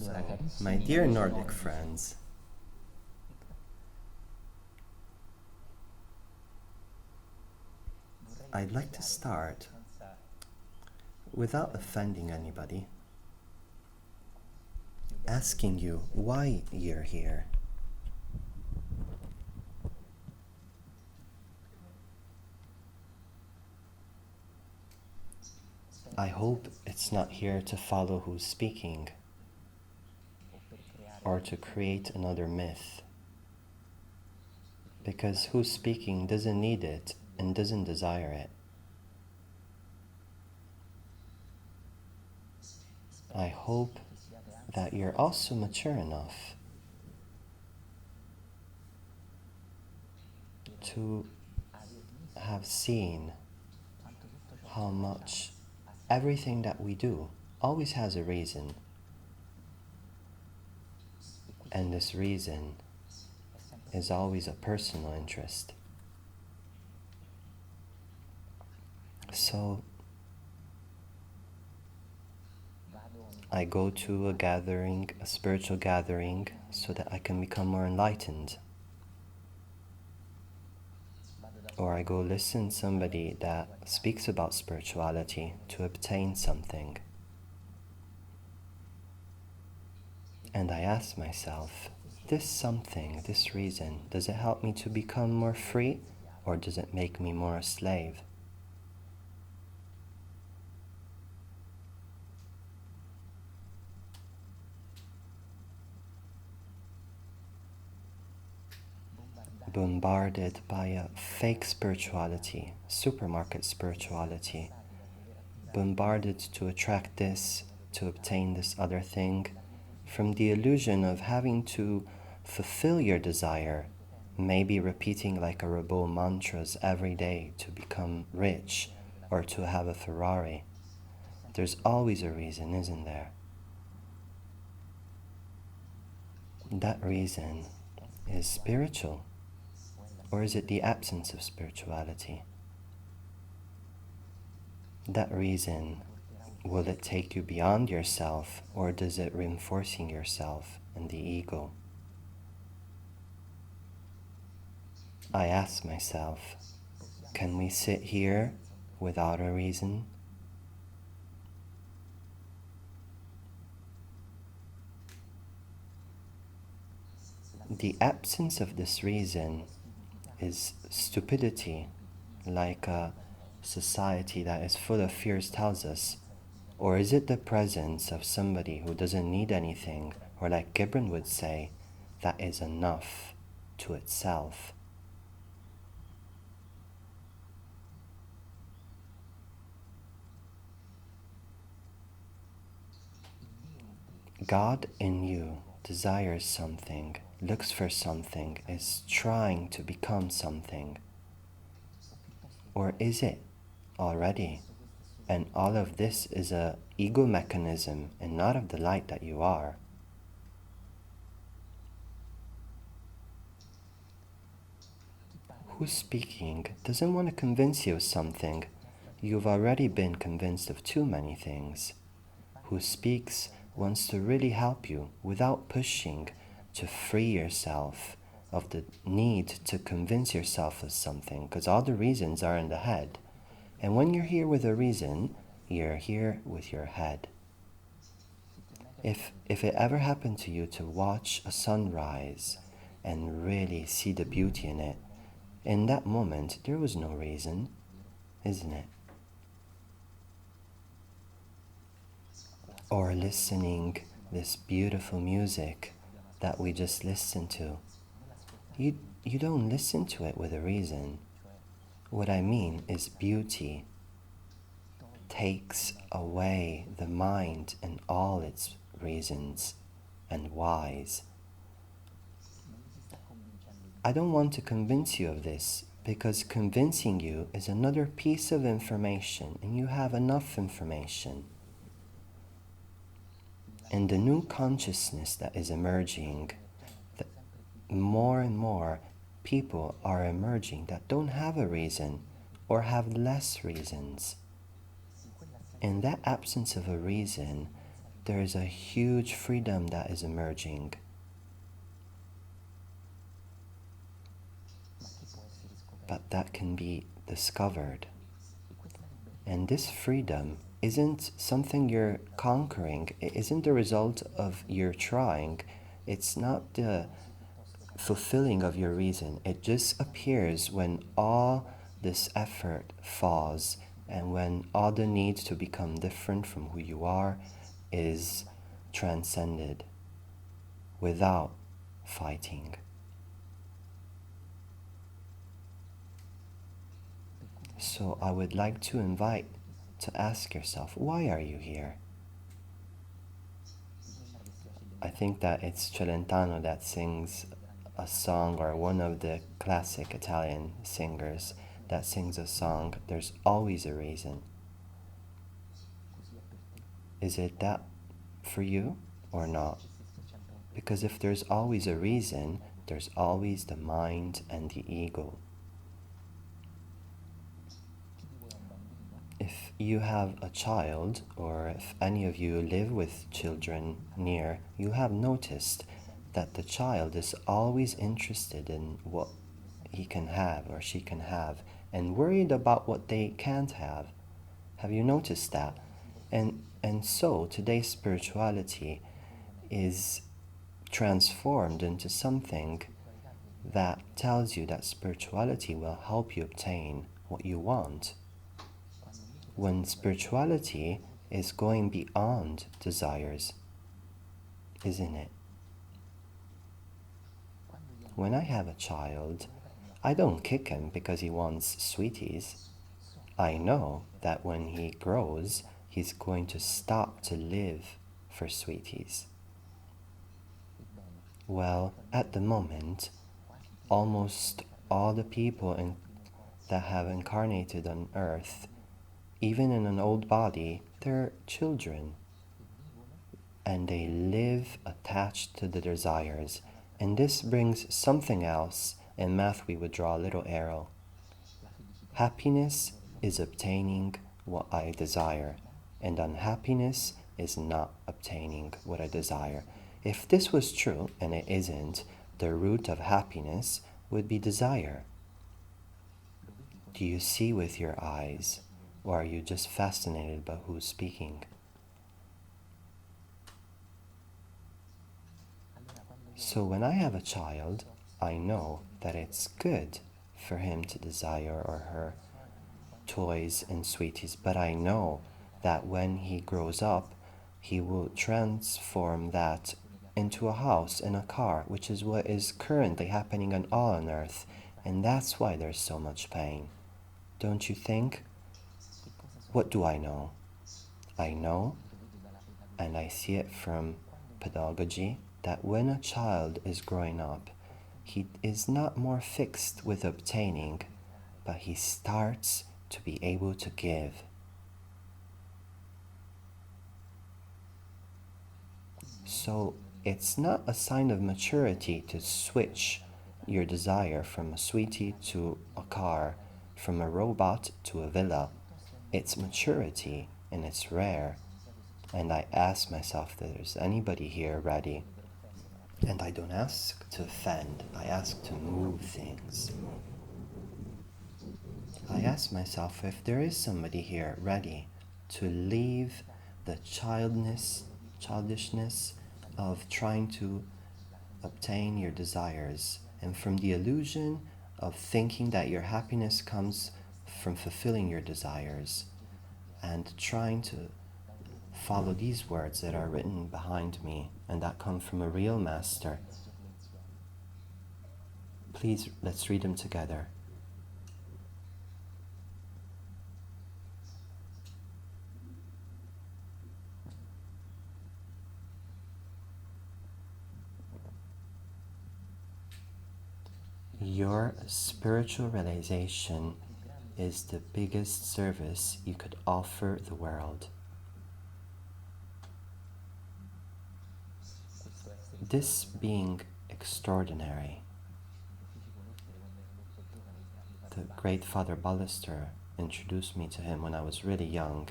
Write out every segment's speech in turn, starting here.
So, my dear Nordic friends, I'd like to start without offending anybody, asking you why you're here. I hope it's not here to follow who's speaking or to create another myth, because who's speaking doesn't need it and doesn't desire it. I hope that you're also mature enough to have seen how much everything that we do always has a reason, and this reason is always a personal interest. So I go to a gathering, a spiritual gathering, so that I can become more enlightened. Or I go listen to somebody that speaks about spirituality to obtain something. And I ask myself, this something, this reason, does it help me to become more free, or does it make me more a slave? Bombarded by a fake spirituality, supermarket spirituality, bombarded to attract this, to obtain this other thing, from the illusion of having to fulfill your desire, maybe repeating like a robot mantras every day to become rich or to have a Ferrari. There's always a reason, isn't there? That reason is spiritual, or is it the absence of spirituality? That reason, will it take you beyond yourself, or does it reinforcing yourself and the ego? I ask myself, can we sit here without a reason? The absence of this reason is stupidity, like a society that is full of fears tells us. Or is it the presence of somebody who doesn't need anything, or like Gibran would say, that is enough to itself? God in you desires something, looks for something, is trying to become something. Or is it already? And all of this is a ego mechanism and not of the light that you are. Who's speaking doesn't want to convince you of something. You've already been convinced of too many things. Who speaks wants to really help you without pushing, to free yourself of the need to convince yourself of something, because all the reasons are in the head. And when you're here with a reason, you're here with your head. If it ever happened to you to watch a sunrise and really see the beauty in it, in that moment there was no reason, isn't it? Or listening this beautiful music that we just listened to. You don't listen to it with a reason. What I mean is beauty takes away the mind and all its reasons and whys. I don't want to convince you of this, because convincing you is another piece of information, and you have enough information. And the new consciousness that is emerging, that more and more people are emerging that don't have a reason or have less reasons. In that absence of a reason, there is a huge freedom that is emerging. But that can be discovered. And this freedom isn't something you're conquering. It isn't the result of your trying. It's not the fulfilling of your reason. It just appears when all this effort falls and when all the need to become different from who you are is transcended without fighting. So I would like to invite to ask yourself, why are you here? I think that it's Celentano that sings a song, or one of the classic Italian singers that sings a song, there's always a reason. Is it that for you or not? Because if there's always a reason, there's always the mind and the ego. If you have a child, or if any of you live with children near, you have noticed that the child is always interested in what he can have or she can have and worried about what they can't have. Have you noticed that? And so today's spirituality is transformed into something that tells you that spirituality will help you obtain what you want. When spirituality is going beyond desires, isn't it? When I have a child, I don't kick him because he wants sweeties. I know that when he grows, he's going to stop to live for sweeties. Well, at the moment, almost all the people that have incarnated on earth, even in an old body, they're children. And they live attached to the desires. And this brings something else. In math, we would draw a little arrow. Happiness is obtaining what I desire, and unhappiness is not obtaining what I desire. If this was true, and it isn't, the root of happiness would be desire. Do you see with your eyes, or are you just fascinated by who's speaking? So when I have a child, I know that it's good for him to desire or her toys and sweeties, but I know that when he grows up, he will transform that into a house and a car, which is what is currently happening on earth, and that's why there's so much pain. Don't you think? What do I know? I know, and I see it from pedagogy, that when a child is growing up, he is not more fixed with obtaining, but he starts to be able to give. So it's not a sign of maturity to switch your desire from a sweetie to a car, from a robot to a villa. It's maturity, and it's rare. And I ask myself if there's anybody here ready. And I don't ask to offend, I ask to move things. I ask myself if there is somebody here ready to leave the childishness of trying to obtain your desires, and from the illusion of thinking that your happiness comes from fulfilling your desires, and trying to follow these words that are written behind me and that come from a real master. Please, let's read them together. Your spiritual realization is the biggest service you could offer the world. This being extraordinary, the great Father Ballester introduced me to him when I was really young.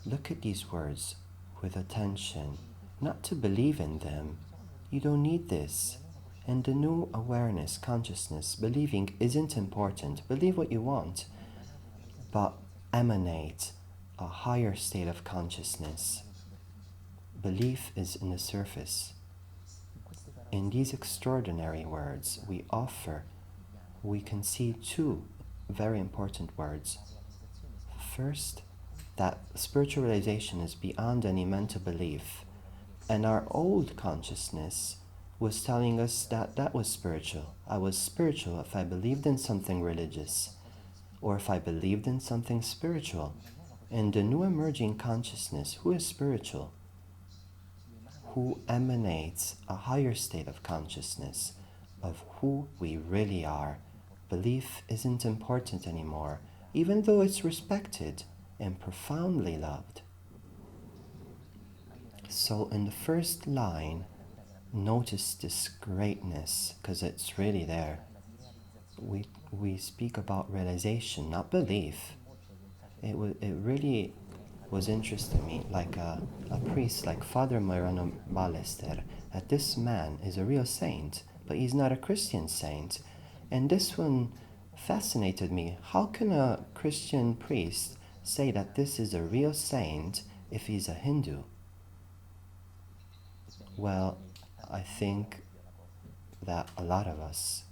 Look at these words. with attention, not to believe in them. You don't need this. And the new awareness, consciousness, believing isn't important. Believe what you want, but emanate a higher state of consciousness. Belief is in the surface. In these extraordinary words we offer, we can see two very important words. First, that spiritual realization is beyond any mental belief. And our old consciousness was telling us that that was spiritual. I was spiritual if I believed in something religious, or if I believed in something spiritual. In the new emerging consciousness, who is spiritual? Who emanates a higher state of consciousness of who we really are. Belief isn't important anymore, even though it's respected and profoundly loved. So in the first line, notice this greatness, because it's really there. We speak about realization, not belief. It really was interesting to me, like a priest like Father Moreno Ballester, that this man is a real saint, but he's not a Christian saint. And this one fascinated me. How can a Christian priest say that this is a real saint if he's a Hindu? Well, I think that a lot of us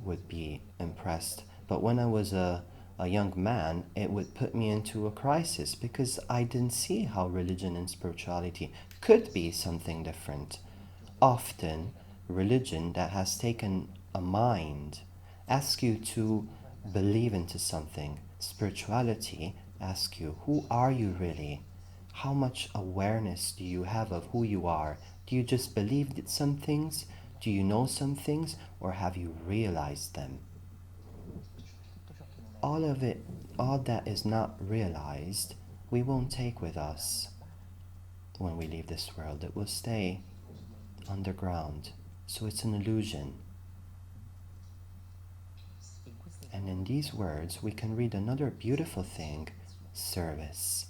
would be impressed. But when I was a young man, it would put me into a crisis because I didn't see how religion and spirituality could be something different. Often, religion that has taken a mind asks you to believe into something. Spirituality asks you, who are you really? How much awareness do you have of who you are? Do you just believe some things? Do you know some things? Or have you realized them? All of it, all that is not realized, we won't take with us when we leave this world. It will stay underground. So it's an illusion. And in these words, we can read another beautiful thing, service.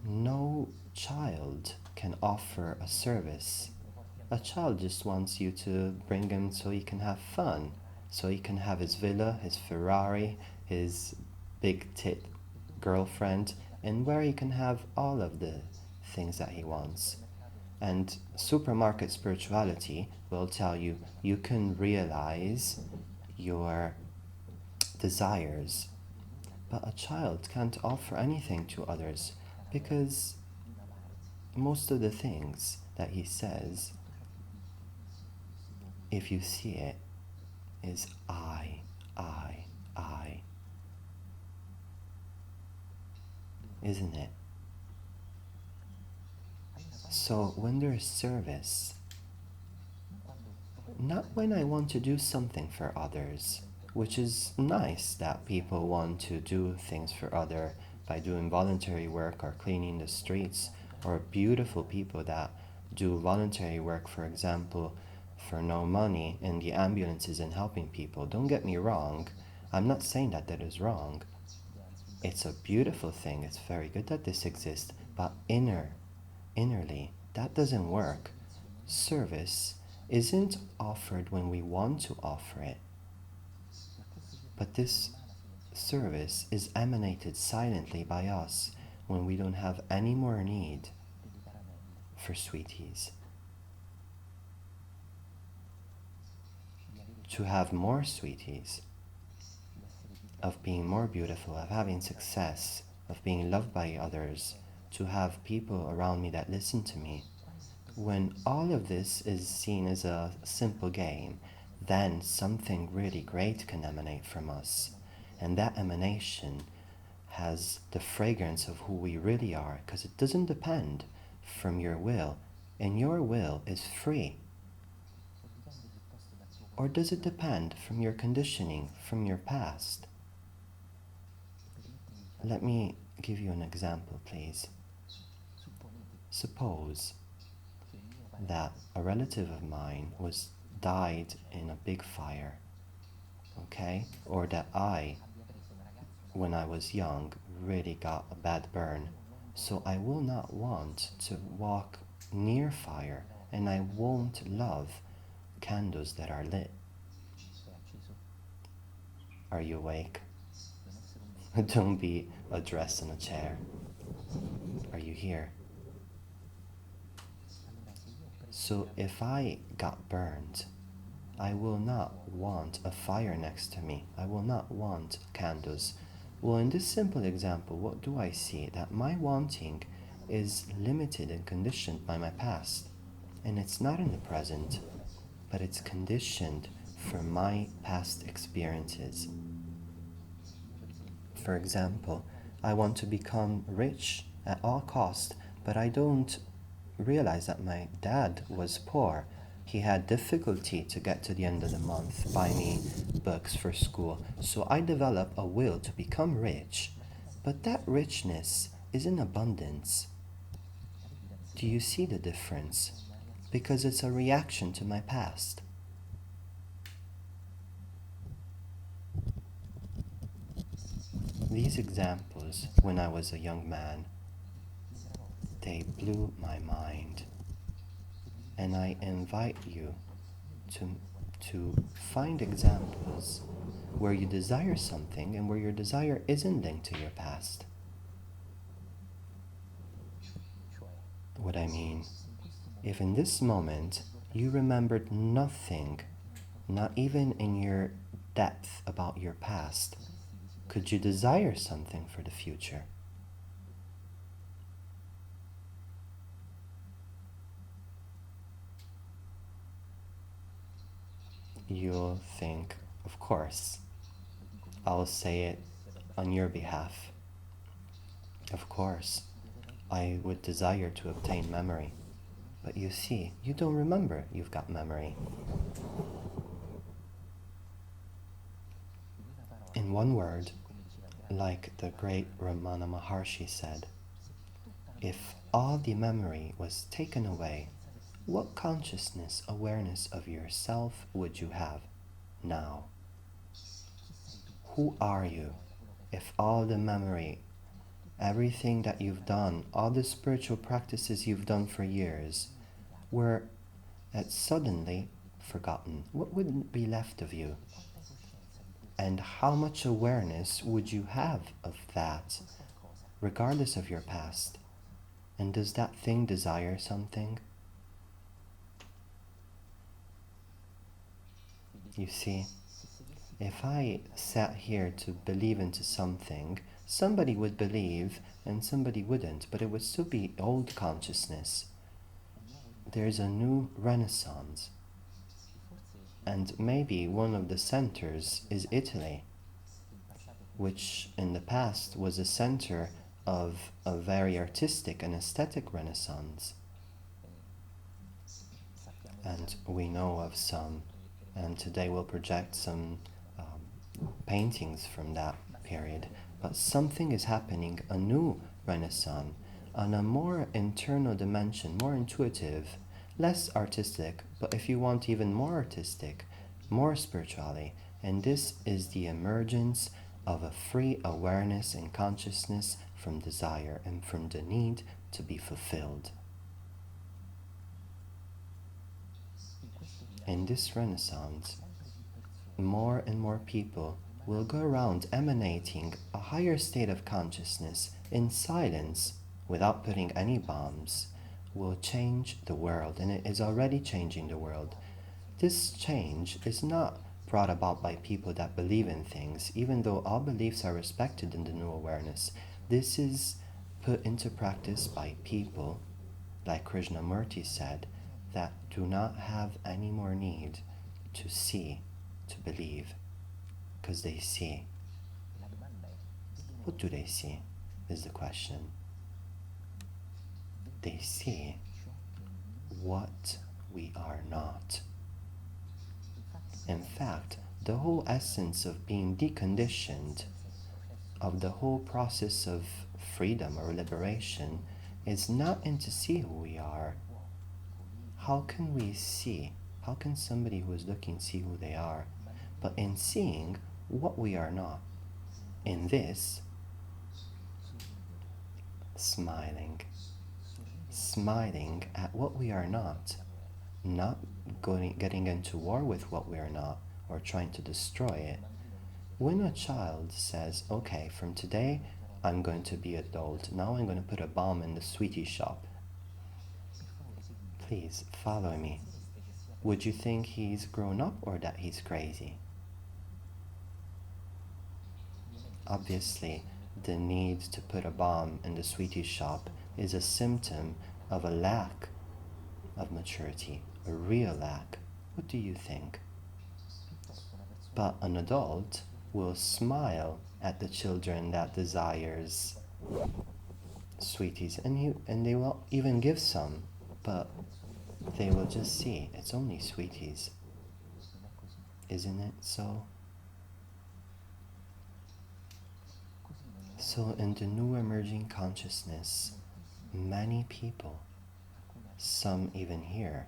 No child can offer a service. A child just wants you to bring him so he can have fun, so he can have his villa, his Ferrari, his big tit girlfriend, and where he can have all of the things that he wants. And supermarket spirituality will tell you you can realize your desires. But a child can't offer anything to others because most of the things that he says, if you see it, is I. Isn't it? So when there is service, not when I want to do something for others, which is nice that people want to do things for others by doing voluntary work or cleaning the streets, or beautiful people that do voluntary work, for example, for no money in the ambulances and helping people. Don't get me wrong, I'm not saying that that is wrong. It's a beautiful thing, it's very good that this exists, but innerly, that doesn't work. Service isn't offered when we want to offer it, but this service is emanated silently by us when we don't have any more need for sweeties. To have more sweeties, of being more beautiful, of having success, of being loved by others, to have people around me that listen to me. When all of this is seen as a simple game, then something really great can emanate from us. And that emanation has the fragrance of who we really are, because it doesn't depend from your will, and your will is free. Or does it depend from your conditioning, from your past? Let me give you an example, please. Suppose that a relative of mine died in a big fire, okay? Or that I, when I was young, really got a bad burn So I will not want to walk near fire, and I won't love candles that are lit. Are you awake? Don't be addressed in a chair. Are you here? So if I got burned, I will not want a fire next to me. I will not want candles. Well, in this simple example, what do I see? That my wanting is limited and conditioned by my past. And it's not in the present, but it's conditioned for my past experiences. For example, I want to become rich at all cost, but I don't realize that my dad was poor. He had difficulty to get to the end of the month, buy me books for school. So I develop a will to become rich, but that richness is in abundance. Do you see the difference? Because it's a reaction to my past. These examples, when I was a young man, they blew my mind. And I invite you to find examples where you desire something and where your desire isn't linked to your past. What I mean, if in this moment you remembered nothing, not even in your depth about your past, could you desire something for the future? You'll think, of course, I'll say it on your behalf. Of course, I would desire to obtain memory. But you see, you don't remember you've got memory. In one word, like the great Ramana Maharshi said, if all the memory was taken away, what consciousness, awareness of yourself would you have now? Who are you if all the memory, everything that you've done, all the spiritual practices you've done for years, were suddenly forgotten? What would be left of you? And how much awareness would you have of that, regardless of your past? And does that thing desire something? You see, if I sat here to believe into something, somebody would believe and somebody wouldn't, but it would still be old consciousness. There's a new renaissance. And maybe one of the centers is Italy, which in the past was a center of a very artistic and aesthetic renaissance. And we know of some, and today we'll project some paintings from that period. But something is happening, a new renaissance, on a more internal dimension, more intuitive, less artistic, but if you want even more artistic, more spirituality. And this is the emergence of a free awareness and consciousness from desire and from the need to be fulfilled. In this renaissance, more and more people will go around emanating a higher state of consciousness in silence, without putting any bombs, will change the world, and it is already changing the world. This change is not brought about by people that believe in things, even though all beliefs are respected in the new awareness. This is put into practice by people, like Krishnamurti said, that do not have any more need to see, to believe, because they see. What do they see, is the question. They see what we are not. In fact, the whole essence of being deconditioned, of the whole process of freedom or liberation, is not in to see who we are. How can we see? How can somebody who is looking see who they are? But in seeing what we are not. In this, smiling. Smiling at what we are not getting into war with what we are not or trying to destroy it. When a child says, okay, from today I'm going to be adult, now I'm going to put a bomb in the sweetie shop. Please follow me. Would you think he's grown up or that he's crazy? Obviously, the need to put a bomb in the sweetie shop is a symptom of a lack of maturity, a real lack. What do you think? But an adult will smile at the children that desires sweeties, and they will even give some, but they will just see it's only sweeties. Isn't it so? So in the new emerging consciousness, many people, some even here,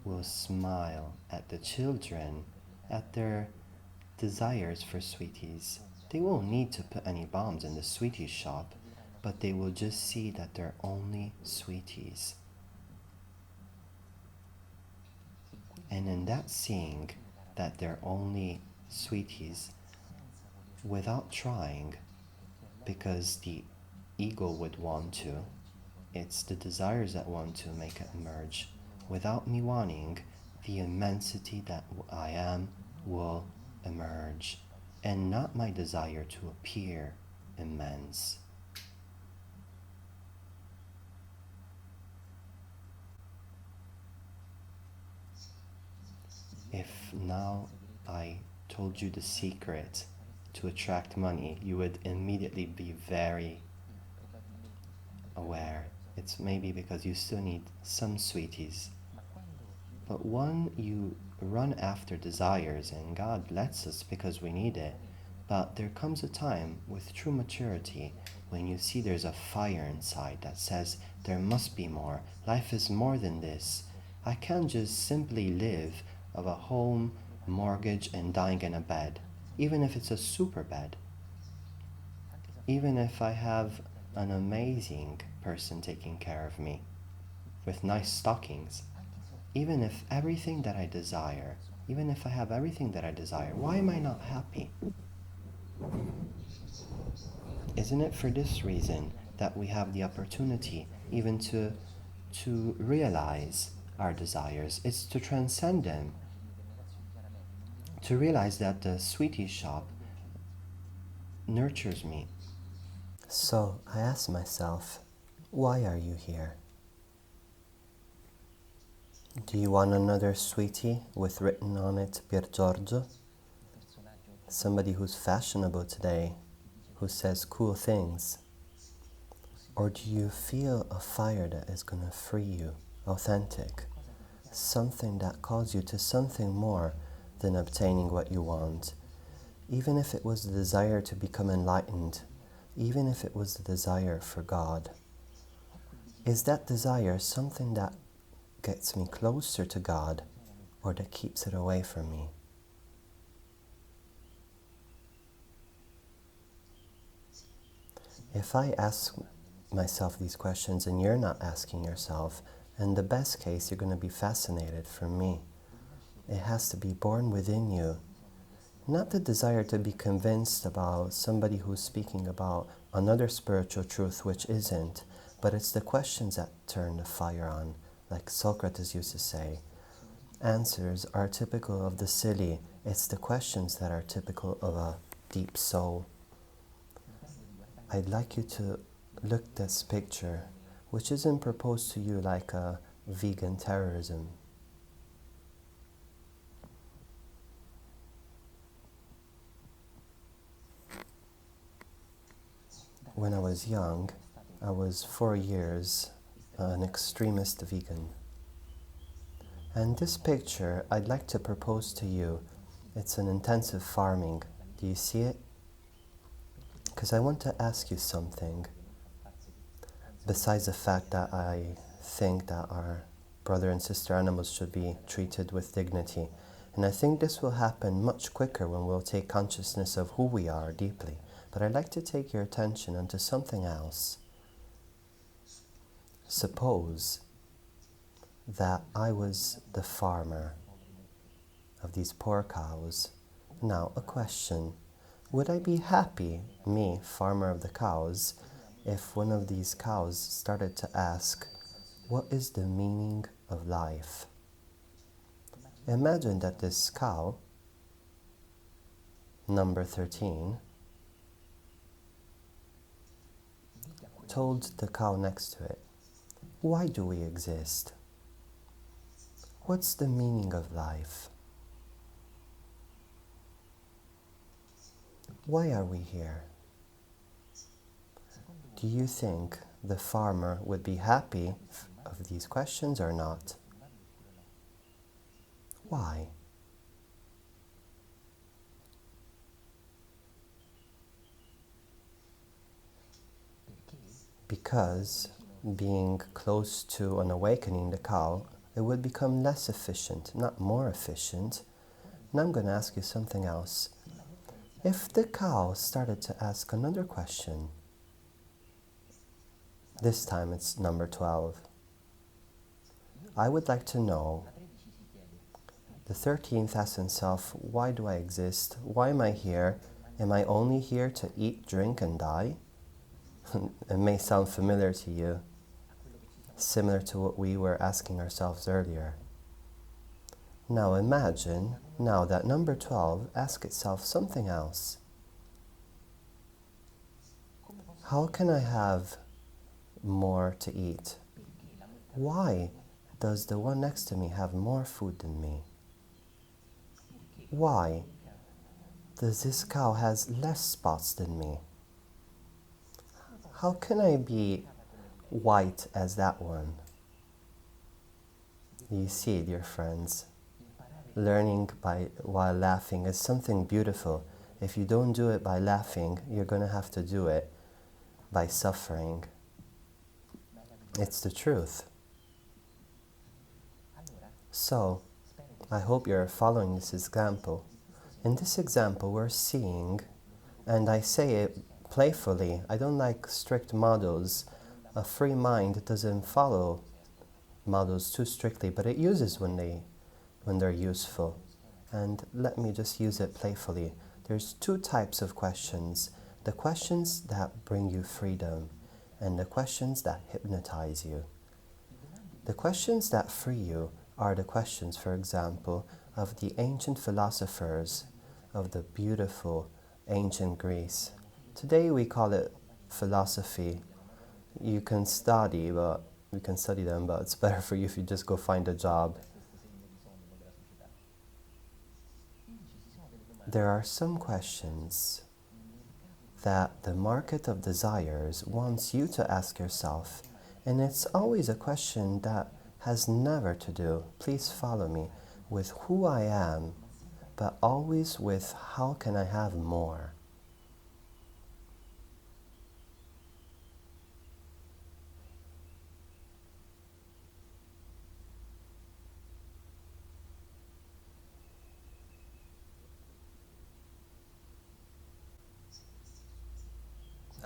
will smile at the children, at their desires for sweeties. They won't need to put any bombs in the sweeties shop, but they will just see that they're only sweeties. And in that seeing that they're only sweeties, without trying, because the ego would want to, it's the desires that want to make it emerge. Without me wanting, the immensity that I am will emerge, and not my desire to appear immense. If now I told you the secret to attract money, you would immediately be very aware. It's maybe because you still need some sweeties. But when you run after desires, and God lets us because we need it, but there comes a time with true maturity when you see there's a fire inside that says there must be more. Life is more than this. I can't just simply live of a home, mortgage, and dying in a bed, even if it's a super bed. Even if I have an amazing person taking care of me with nice stockings. Even if everything that I desire, even if I have everything that I desire, why am I not happy? Isn't it for this reason that we have the opportunity even to realize our desires? It's to transcend them, to realize that the sweetie shop nurtures me. So I ask myself, why are you here? Do you want another sweetie with written on it Pier Giorgio? Somebody who's fashionable today, who says cool things? Or do you feel a fire that is going to free you, authentic? Something that calls you to something more than obtaining what you want. Even if it was the desire to become enlightened, even if it was the desire for God. Is that desire something that gets me closer to God, or that keeps it away from me? If I ask myself these questions and you're not asking yourself, in the best case you're going to be fascinated from me. It has to be born within you. Not the desire to be convinced about somebody who's speaking about another spiritual truth which isn't, but it's the questions that turn the fire on. Like Socrates used to say, answers are typical of the silly. It's the questions that are typical of a deep soul. I'd like you to look at this picture, which isn't proposed to you like a vegan terrorism. When I was young, I was 4 years an extremist vegan. And this picture, I'd like to propose to you. It's an intensive farming. Do you see it? Because I want to ask you something. Besides the fact that I think that our brother and sister animals should be treated with dignity. And I think this will happen much quicker when we'll take consciousness of who we are deeply. But I'd like to take your attention onto something else. Suppose that I was the farmer of these poor cows. Now, a question. Would I be happy, me, farmer of the cows, if one of these cows started to ask, what is the meaning of life? Imagine that this cow, number 13, told the cow next to it, why do we exist? What's the meaning of life? Why are we here? Do you think the farmer would be happy of these questions or not? Why? Because being close to an awakening the cow, it would become less efficient, not more efficient. And I'm going to ask you something else. If the cow started to ask another question, this time it's number 12. I would like to know, the 13th asks himself, why do I exist? Why am I here? Am I only here to eat, drink, and die? It may sound familiar to you, similar to what we were asking ourselves earlier. Now imagine, now that number 12 asks itself something else. How can I have more to eat? Why does the one next to me have more food than me? Why does this cow has less spots than me? How can I be white as that one? You see, dear friends, learning while laughing is something beautiful. If you don't do it by laughing, you're going to have to do it by suffering. It's the truth. So, I hope you're following this example. In this example, we're seeing, and I say it playfully, I don't like strict models. A free mind doesn't follow models too strictly, but it uses when they're useful. And let me just use it playfully. There's two types of questions. The questions that bring you freedom and the questions that hypnotize you. The questions that free you are the questions, for example, of the ancient philosophers of the beautiful ancient Greece. Today we call it philosophy. You can study them, but it's better for you if you just go find a job. There are some questions that the market of desires wants you to ask yourself, and it's always a question that has never to do, please follow me, with who I am, but always with how can I have more.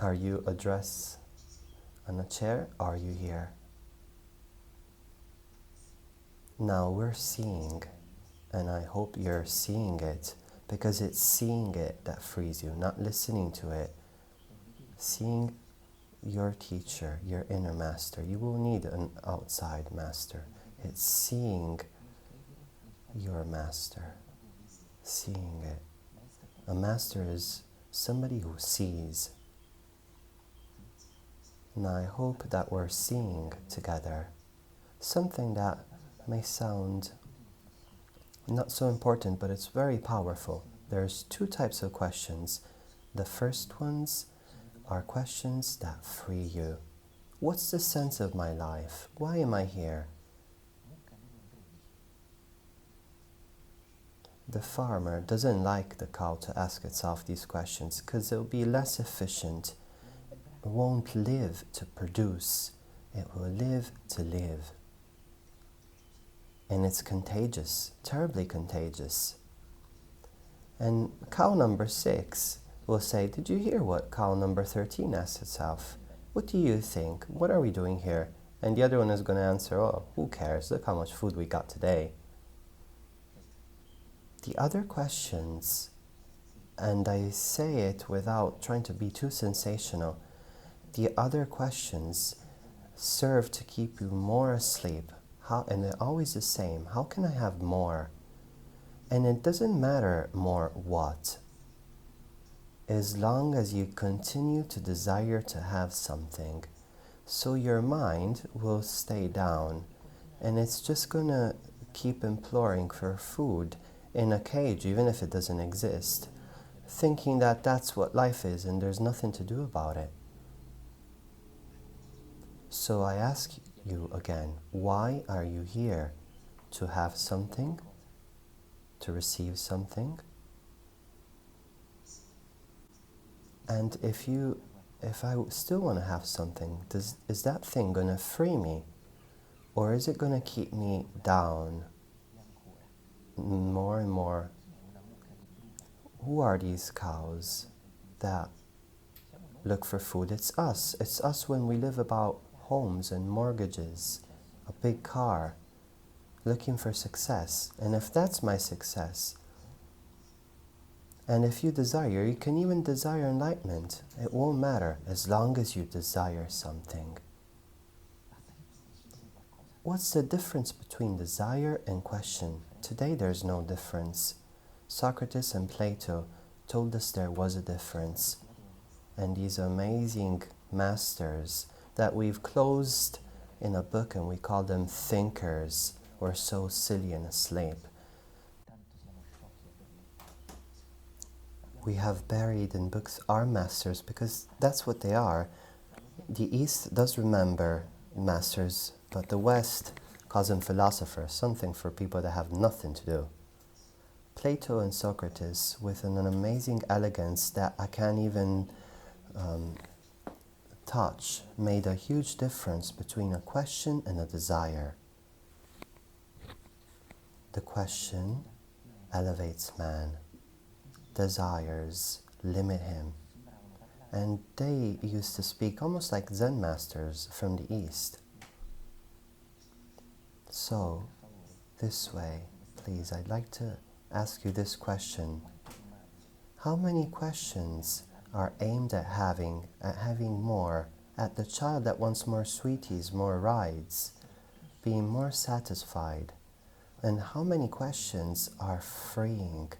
Are you a dress on a chair? Are you here? Now we're seeing, and I hope you're seeing it, because it's seeing it that frees you, not listening to it. Seeing your teacher, your inner master. You will need an outside master. It's seeing your master, seeing it. A master is somebody who sees. And I hope that we're seeing together something that may sound not so important, but it's very powerful. There's two types of questions. The first ones are questions that free you. What's the sense of my life? Why am I here? The farmer doesn't like the cow to ask itself these questions because it'll be less efficient. It won't live to produce. It will live to live. And it's contagious, terribly contagious. And cow number 6 will say, did you hear what cow number 13 asked itself? What do you think? What are we doing here? And the other one is going to answer, oh, who cares? Look how much food we got today. The other questions, and I say it without trying to be too sensational, the other questions serve to keep you more asleep. How, and they're always the same. How can I have more? And it doesn't matter more what. As long as you continue to desire to have something, so your mind will stay down, and it's just going to keep imploring for food in a cage, even if it doesn't exist, thinking that that's what life is and there's nothing to do about it. So I ask you again, why are you here? To have something? To receive something? And if I still want to have something, is that thing going to free me? Or is it going to keep me down more and more? Who are these cows that look for food? It's us. It's us when we live about homes and mortgages, a big car, looking for success. And if that's my success, and if you desire, you can even desire enlightenment. It won't matter as long as you desire something. What's the difference between desire and question? Today there's no difference. Socrates and Plato told us there was a difference. And these amazing masters that we've closed in a book and we call them thinkers, were so silly and asleep. We have buried in books our masters because that's what they are. The East does remember masters, but the West calls them philosophers, something for people that have nothing to do. Plato and Socrates, with an amazing elegance that I can't even touch, made a huge difference between a question and a desire. The question elevates man. Desires limit him. And they used to speak almost like Zen masters from the East. So, this way, please, I'd like to ask you this question. How many questions are aimed at having more, at the child that wants more sweeties, more rides, being more satisfied? And how many questions are freeing?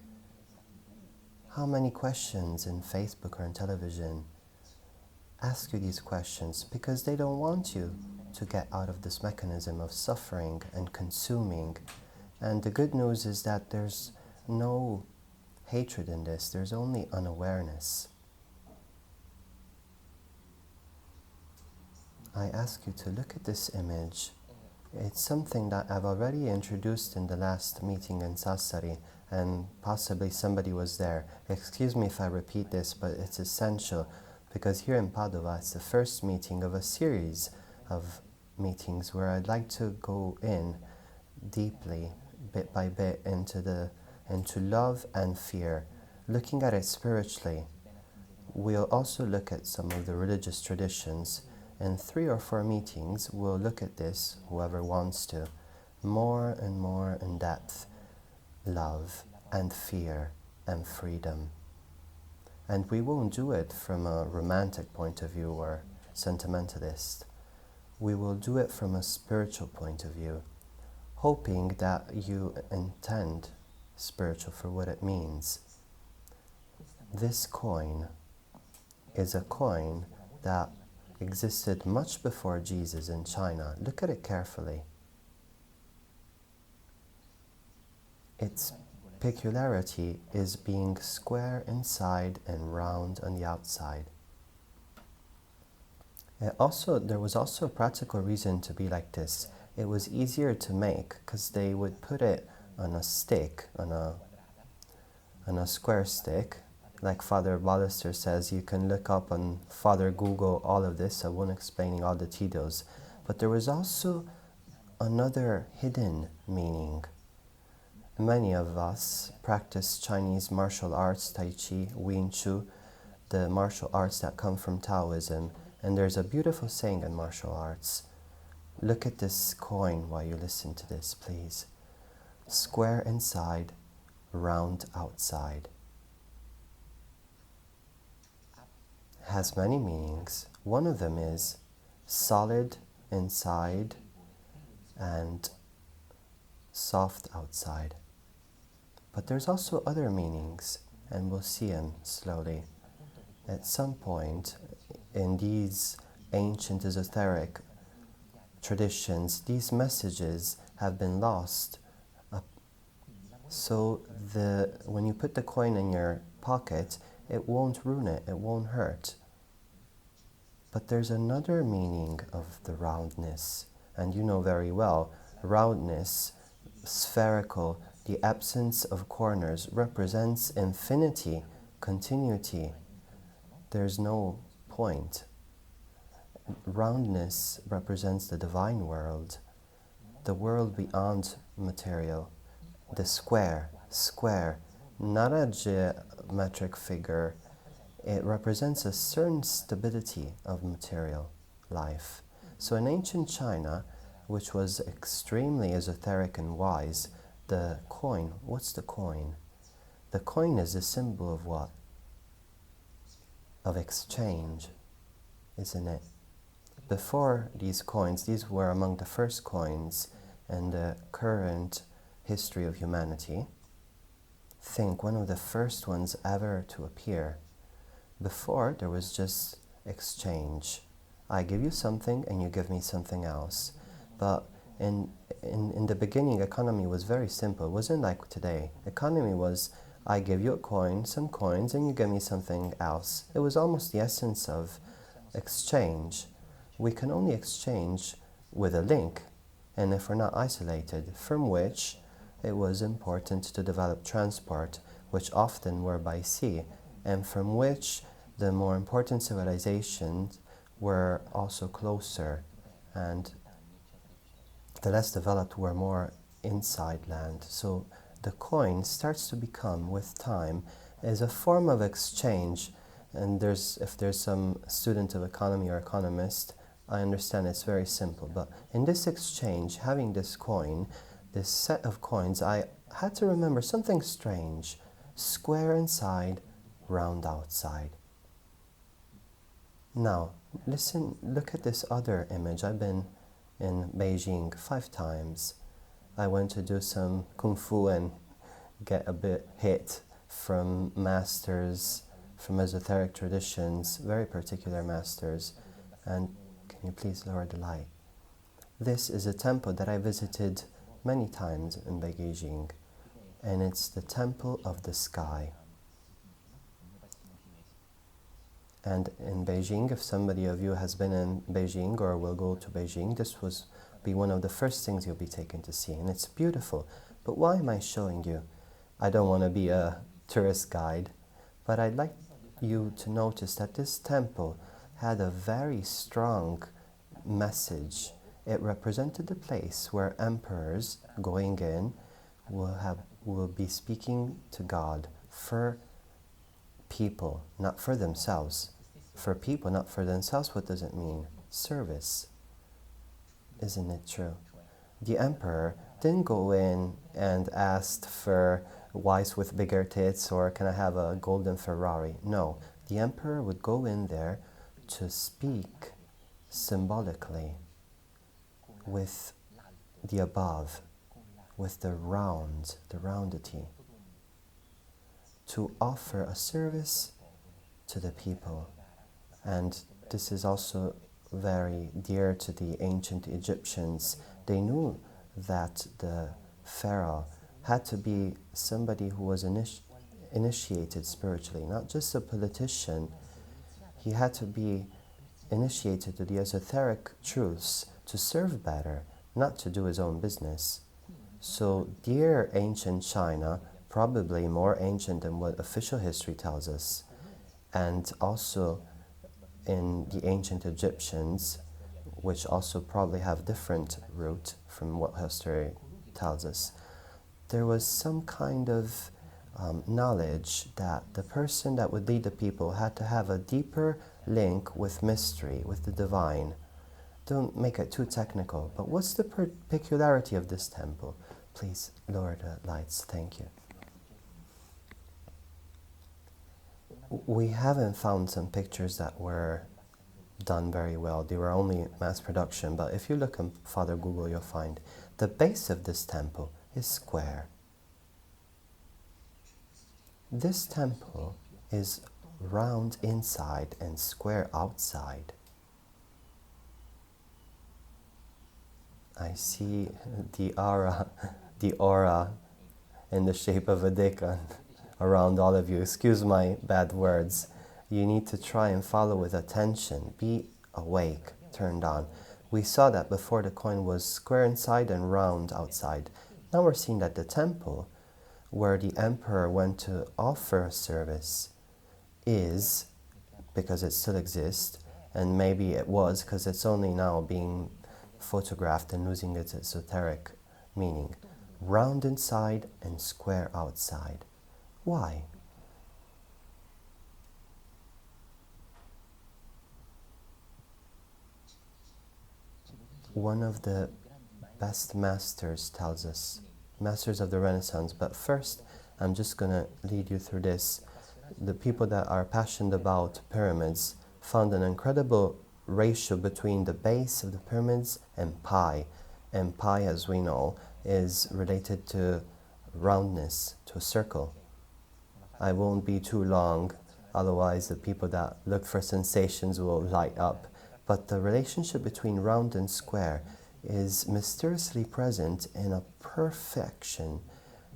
How many questions in Facebook or in television ask you these questions because they don't want you to get out of this mechanism of suffering and consuming? And the good news is that there's no hatred in this, there's only unawareness. I ask you to look at this image. It's something that I've already introduced in the last meeting in Sassari, and possibly somebody was there. Excuse me if I repeat this, but it's essential, because here in Padova it's the first meeting of a series of meetings where I'd like to go in deeply, bit by bit, into love and fear, looking at it spiritually. We'll also look at some of the religious traditions. In 3 or 4 meetings, we'll look at this, whoever wants to, more and more in depth. Love and fear and freedom. And we won't do it from a romantic point of view or sentimentalist. We will do it from a spiritual point of view, hoping that you intend spiritual for what it means. This coin is a coin that existed much before Jesus in China. Look at it carefully. Its peculiarity is being square inside and round on the outside. There was also a practical reason to be like this. It was easier to make because they would put it on a stick, on a square stick. Like Father Ballister says, you can look up on Father Google all of this. I won't explain all the details. But there was also another hidden meaning. Many of us practice Chinese martial arts, Tai Chi, Wing Chun, the martial arts that come from Taoism. And there's a beautiful saying in martial arts. Look at this coin while you listen to this, please. Square inside, round outside. Has many meanings. One of them is solid inside and soft outside. But there's also other meanings, and we'll see them slowly. At some point in these ancient esoteric traditions, these messages have been lost. So when you put the coin in your pocket, it won't ruin it, it won't hurt. But there's another meaning of the roundness, and you know very well, roundness, spherical, the absence of corners represents infinity, continuity. There's no point. Roundness represents the divine world, the world beyond material, the square, not a geometric figure. It represents a certain stability of material life. So in ancient China, which was extremely esoteric and wise, the coin, what's the coin? The coin is a symbol of what? Of exchange, isn't it? Before these coins, these were among the first coins in the current history of humanity. Think, one of the first ones ever to appear. Before, there was just exchange. I give you something and you give me something else. But in the beginning, economy was very simple. It wasn't like today. Economy was, I give you a coin, some coins, and you give me something else. It was almost the essence of exchange. We can only exchange with a link, and if we're not isolated, from which it was important to develop transport, which often were by sea, and from which the more important civilizations were also closer, and the less developed were more inside land. So the coin starts to become, with time, is a form of exchange. And if there's some student of economy or economist, I understand it's very simple. But in this exchange, having this coin, this set of coins, I had to remember something strange. Square inside, round outside. Now, listen, look at this other image. I've been in Beijing 5 times. I went to do some kung fu and get a bit hit from masters, from esoteric traditions, very particular masters. And can you please lower the light? This is a temple that I visited many times in Beijing, and it's the Temple of the Sky. And in Beijing, if somebody of you has been in Beijing or will go to Beijing, this will be one of the first things you'll be taken to see, and it's beautiful. But why am I showing you? I don't want to be a tourist guide, but I'd like you to notice that this temple had a very strong message. It represented the place where emperors going in will be speaking to God for people, not for themselves. For people, not for themselves. What does it mean? Service. Isn't it true? The emperor didn't go in and asked for wives with bigger tits or can I have a golden Ferrari. No, the emperor would go in there to speak symbolically with the above, with the roundity, to offer a service to the people. And this is also very dear to the ancient Egyptians. They knew that the pharaoh had to be somebody who was initiated spiritually, not just a politician. He had to be initiated to the esoteric truths to serve better, not to do his own business. So dear ancient China, probably more ancient than what official history tells us, and also in the ancient Egyptians, which also probably have different root from what history tells us, there was some kind of knowledge that the person that would lead the people had to have a deeper link with mystery, with the divine. don't make it too technical, but what's the peculiarity of this temple? Please lower the lights, thank you. We haven't found some pictures that were done very well. They were only mass production, but if you look on Father Google, you'll find the base of this temple is square. This temple is round inside and square outside. I see the aura in the shape of a decan around all of you. Excuse my bad words. You need to try and follow with attention. Be awake, turned on. We saw that before the coin was square inside and round outside. Now we're seeing that the temple, where the emperor went to offer a service, is, because it still exists, and maybe it was, because it's only now being photographed and losing its esoteric meaning, round inside and square outside. Why? One of the best masters tells us, masters of the Renaissance, but first I'm just going to lead you through this. The people that are passionate about pyramids found an incredible ratio between the base of the pyramids and pi. And pi, as we know, is related to roundness, to a circle. I won't be too long, otherwise the people that look for sensations will light up. But the relationship between round and square is mysteriously present in a perfection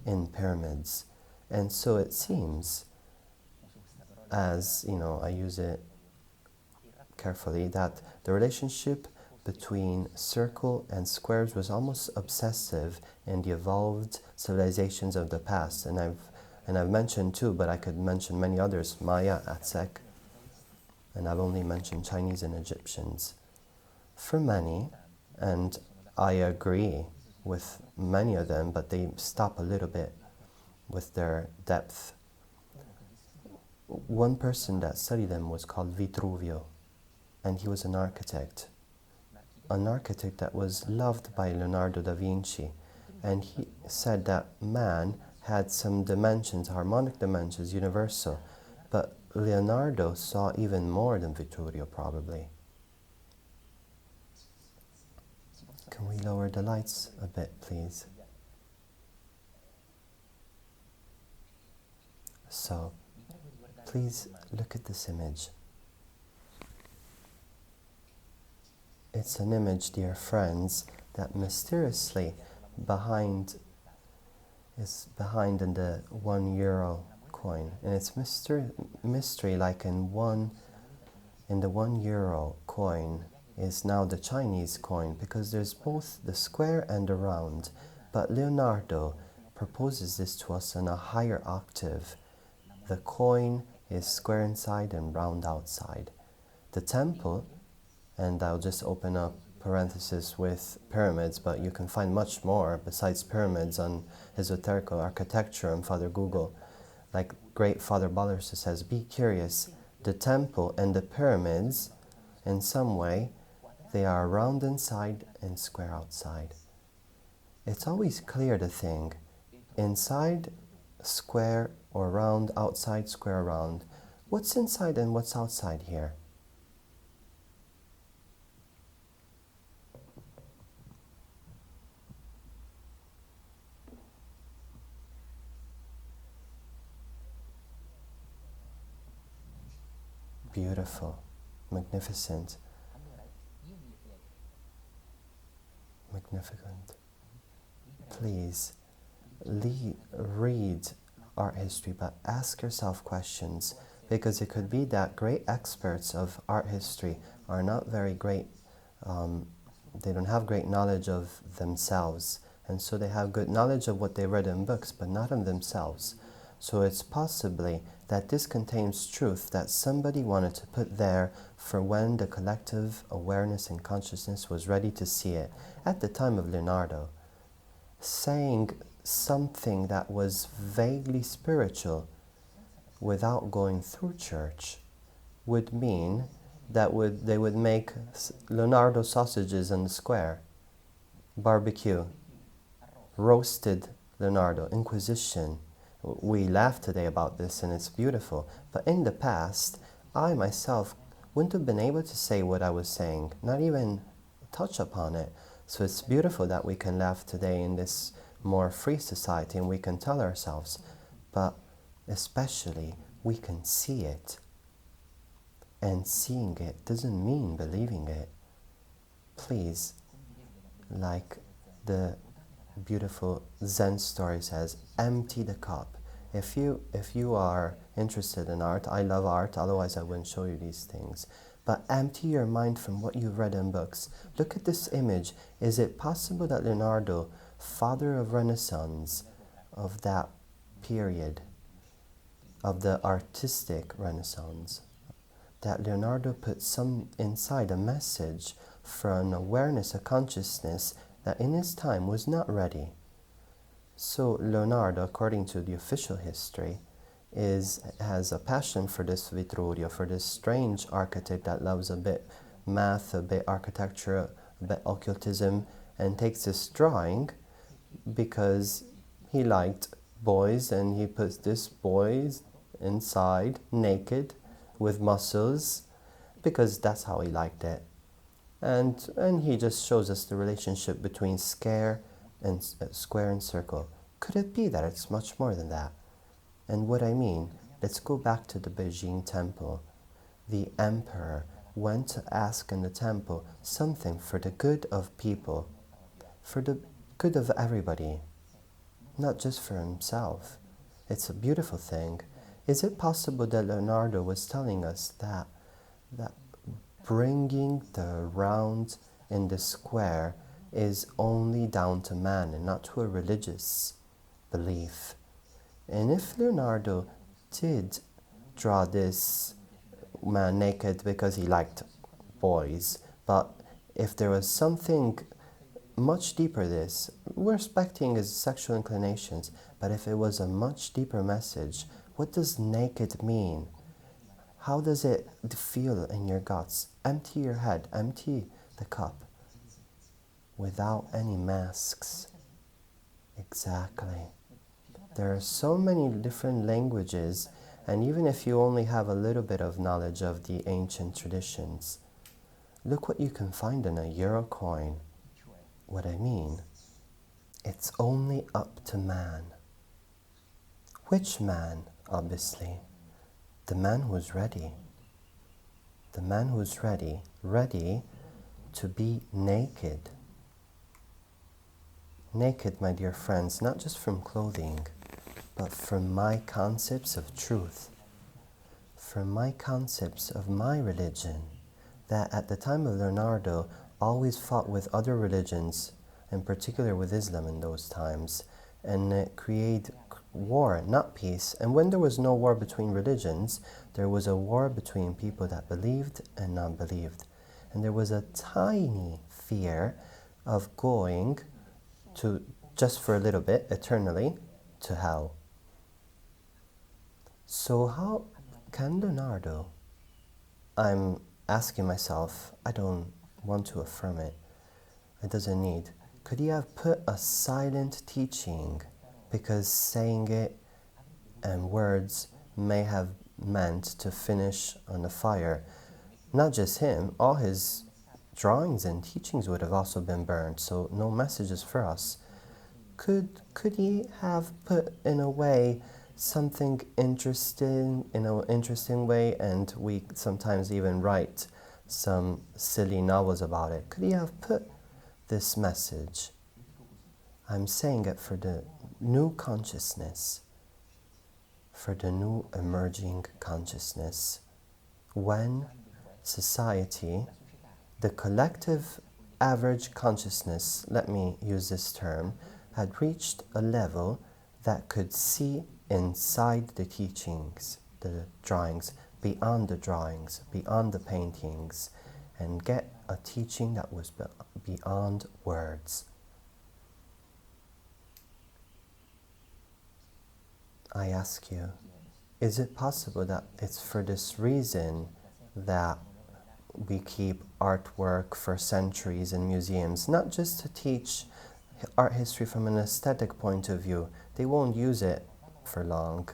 in pyramids. And so it seems, as you know, I use it carefully, that the relationship between circle and squares was almost obsessive in the evolved civilizations of the past. And I've mentioned two, but I could mention many others, Maya, Aztec, and I've only mentioned Chinese and Egyptians. For many, and I agree with many of them, but they stop a little bit with their depth. One person that studied them was called Vitruvio, and he was an architect that was loved by Leonardo da Vinci, and he said that man had some dimensions, harmonic dimensions, universal, but Leonardo saw even more than Vitruvio, probably. Can we lower the lights a bit, please? So, please look at this image. It's an image, dear friends, that mysteriously is behind in the €1 coin. And it's mystery like in the €1 coin is now the Chinese coin, because there's both the square and the round. But Leonardo proposes this to us in a higher octave. The coin is square inside and round outside. The temple, and I'll just open up parenthesis with pyramids, but you can find much more besides pyramids on esoterical architecture on Father Google. Like great Father Ballersa says, be curious. The temple and the pyramids, in some way, they are round inside and square outside. It's always clear the thing. Inside, square or round, outside, square, round. What's inside and what's outside here? Beautiful, magnificent, magnificent. Please, read art history, but ask yourself questions, because it could be that great experts of art history are not very great, they don't have great knowledge of themselves, and so they have good knowledge of what they read in books, but not in themselves. So it's possibly that this contains truth that somebody wanted to put there for when the collective awareness and consciousness was ready to see it. At the time of Leonardo, saying something that was vaguely spiritual without going through church would mean they would make Leonardo sausages in the square, barbecue, roasted Leonardo, Inquisition. We laugh today about this and it's beautiful, but in the past, I myself wouldn't have been able to say what I was saying, not even touch upon it. So it's beautiful that we can laugh today in this more free society and we can tell ourselves, but especially we can see it. And seeing it doesn't mean believing it. Please, like the beautiful Zen story says, empty the cup. If you are interested in art, I love art, otherwise I wouldn't show you these things. But empty your mind from what you've read in books. Look at this image. Is it possible that Leonardo, father of Renaissance, of that period, of the artistic Renaissance, that Leonardo put some inside a message for an awareness, a consciousness that in his time was not ready? So Leonardo, according to the official history, has a passion for this Vitrurio, for this strange architect that loves a bit math, a bit architecture, a bit occultism, and takes this drawing because he liked boys, and he puts this boy inside, naked, with muscles, because that's how he liked it. And he just shows us the relationship between square and circle. Could it be that it's much more than that? And what I mean, let's go back to the Beijing temple. The emperor went to ask in the temple something for the good of people, for the good of everybody, not just for himself. It's a beautiful thing. Is it possible that Leonardo was telling us that bringing the round in the square is only down to man and not to a religious belief? And if Leonardo did draw this man naked because he liked boys, but if there was something much deeper, this, we're respecting his sexual inclinations, but if it was a much deeper message, what does naked mean? How does it feel in your guts? Empty your head, empty the cup, without any masks. Exactly. There are so many different languages, and even if you only have a little bit of knowledge of the ancient traditions, look what you can find in a euro coin. What I mean, it's only up to man. Which man, obviously? The man who's ready. The man who's ready to be naked. Naked, my dear friends, not just from clothing, but from my concepts of truth, from my concepts of my religion, that at the time of Leonardo always fought with other religions, in particular with Islam in those times, and create war, not peace. And when there was no war between religions, there was a war between people that believed and non-believed. And there was a tiny fear of going to, just for a little bit, eternally, to hell. So how can Leonardo, I'm asking myself, I don't want to affirm it, it doesn't need, could he have put a silent teaching, because saying it and words may have meant to finish on the fire? Not just him, all his drawings and teachings would have also been burned, so no messages for us. Could he have put in a way something interesting, in an interesting way, and we sometimes even write some silly novels about it? Could he have put this message? I'm saying it for the new consciousness, for the new emerging consciousness. When society, the collective average consciousness, let me use this term, had reached a level that could see inside the teachings, the drawings, beyond the paintings, and get a teaching that was beyond words. I ask you, is it possible that it's for this reason that we keep artwork for centuries in museums, not just to teach art history from an aesthetic point of view. They won't use it for long.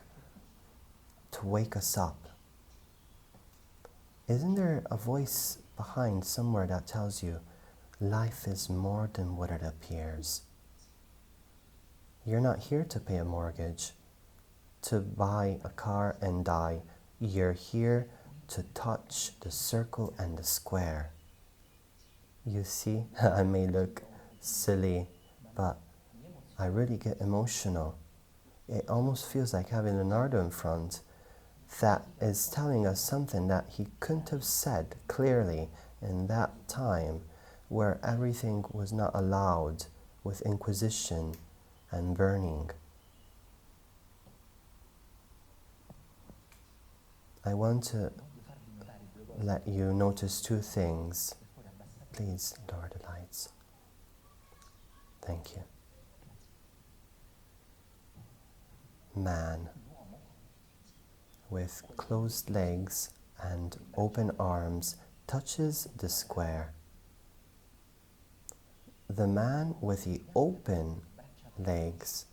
To wake us up. Isn't there a voice behind somewhere that tells you life is more than what it appears? You're not here to pay a mortgage, to buy a car and die. You're here to touch the circle and the square. You see, I may look silly, but I really get emotional. It almost feels like having Leonardo in front that is telling us something that he couldn't have said clearly in that time where everything was not allowed with inquisition and burning. I want to let you notice two things. Please lower the lights. Thank you. Man with closed legs and open arms touches the square. The man with the open legs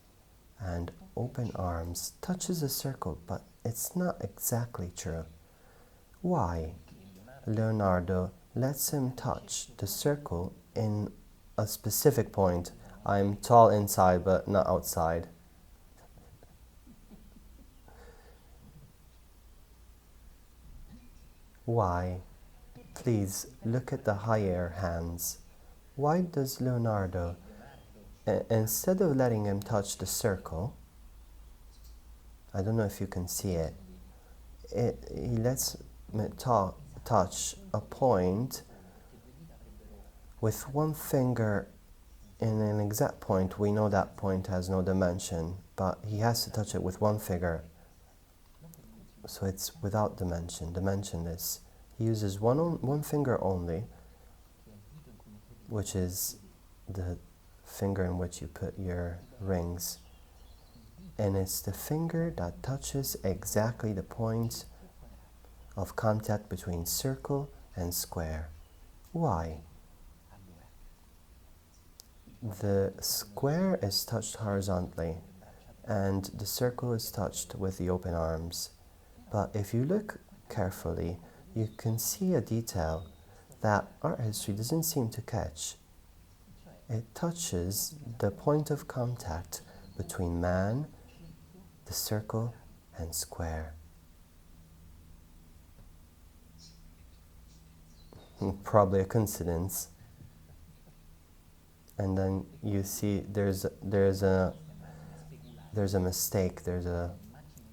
and open arms touches the circle, but it's not exactly true. Why? Leonardo lets him touch the circle in a specific point. I'm tall inside, but not outside. Why? Please look at the higher hands. Why does Leonardo, instead of letting him touch the circle, I don't know if you can see it, he lets him touch a point with one finger in an exact point. We know that point has no dimension, but he has to touch it with one finger. So it's without dimension, dimensionless. He uses one finger only, which is the finger in which you put your rings. And it's the finger that touches exactly the point of contact between circle and square. Why? The square is touched horizontally, and the circle is touched with the open arms. But if you look carefully, you can see a detail that art history doesn't seem to catch. It touches the point of contact between man, the circle, and square. Probably a coincidence. And then you see there's a mistake, there's a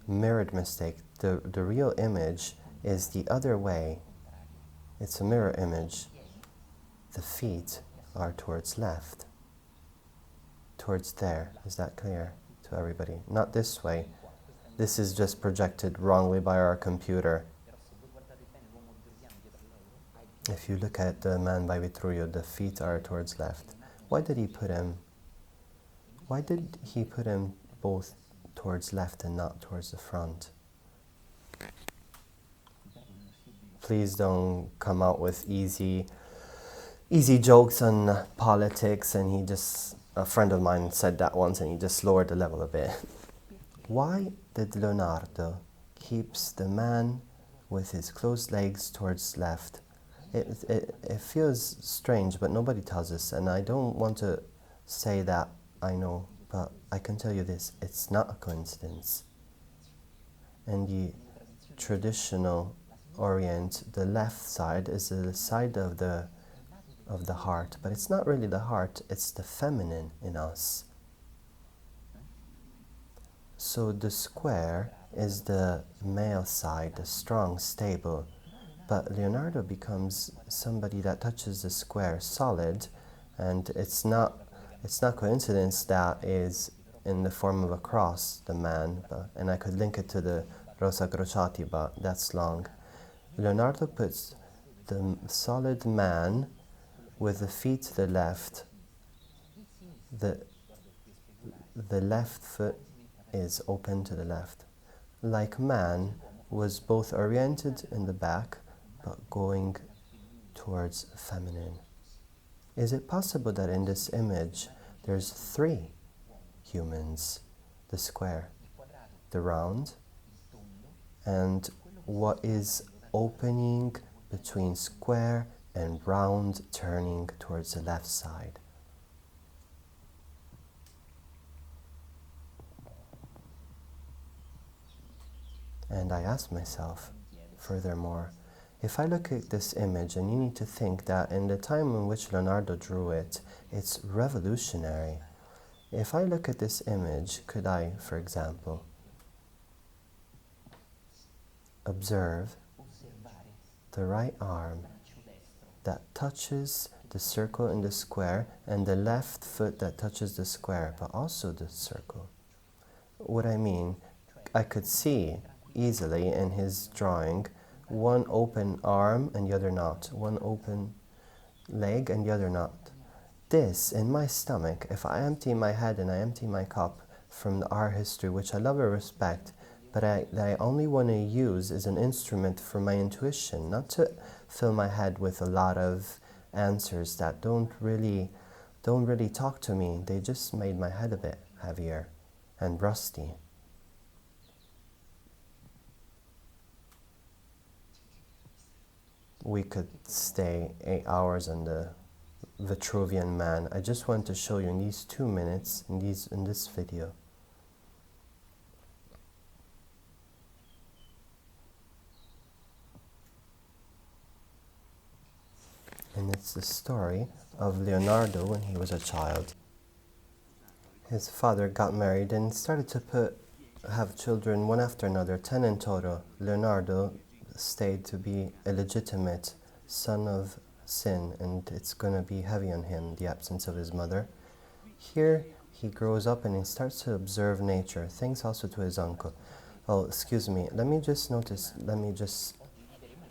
mirrored mistake. The real image is the other way. It's a mirror image. The feet are towards left. Towards there. Is that clear to everybody? Not this way. This is just projected wrongly by our computer. If you look at the man by Vitruvius, the feet are towards left. Why did he put him both towards left and not towards the front? Please don't come out with easy jokes on politics, and a friend of mine said that once and he just lowered the level a bit. Why did Leonardo keeps the man with his closed legs towards left? It feels strange, but nobody tells us, and I don't want to say that I know, but I can tell you this, it's not a coincidence. In the traditional Orient, the left side is the side of the heart, but it's not really the heart, it's the feminine in us. So the square is the male side, the strong, stable, but Leonardo becomes somebody that touches the square solid, and it's not coincidence that is in the form of a cross, the man, and I could link it to the Rosa Crociati, but that's long. Leonardo puts the solid man with the feet to the left. The left foot is open to the left. Like man was both oriented in the back, but going towards feminine. Is it possible that in this image there's three humans? The square, the round, and what is opening between square and round, turning towards the left side. And I ask myself, furthermore, if I look at this image, and you need to think that in the time in which Leonardo drew it, it's revolutionary. If I look at this image, could I, for example, observe the right arm that touches the circle in the square and the left foot that touches the square, but also the circle? What I mean, I could see easily in his drawing one open arm and the other not, one open leg and the other not. This, in my stomach, if I empty my head and I empty my cup from the art history, which I love and respect, but that I only want to use as an instrument for my intuition, not to fill my head with a lot of answers that don't really talk to me. They just made my head a bit heavier and rusty. We could stay 8 hours on the Vitruvian Man. I just want to show you in these 2 minutes, in this video. And it's the story of Leonardo when he was a child. His father got married and started to have children one after another, 10 in total. Leonardo stayed to be a legitimate son of sin, and it's going to be heavy on him, the absence of his mother. Here he grows up and he starts to observe nature, thanks also to his uncle. Oh, excuse me, let me just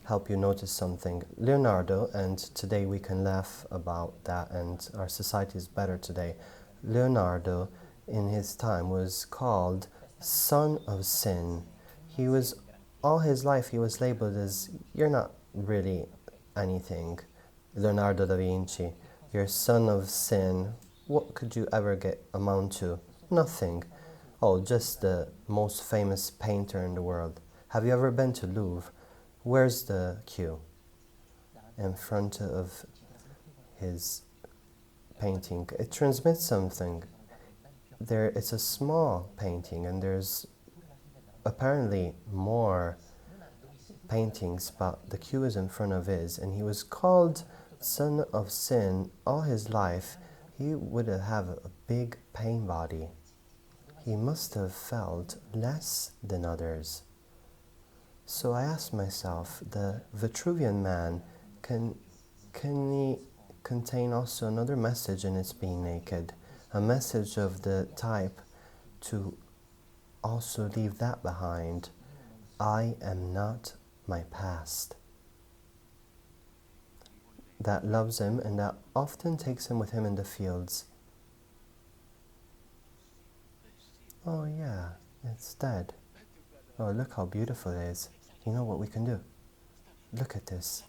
help you notice something. Leonardo, and today we can laugh about that and our society is better today. Leonardo, in his time, was called son of sin. He was, all his life he was labeled as, you're not really anything, Leonardo da Vinci. You're son of sin. What could you ever amount to? Nothing. Oh, just the most famous painter in the world. Have you ever been to Louvre? Where's the queue? In front of his painting. It transmits something. It's a small painting and there's apparently more paintings, but the queue is in front of his, and he was called son of sin all his life. He would have a big pain body. He must have felt less than others. So I asked myself, the Vitruvian Man, can he contain also another message in its being naked? A message of the type to also leave that behind. I am not my past. That loves him and that often takes him with him in the fields. Oh yeah, it's dead. Oh, look how beautiful it is. You know what we can do? Look at this.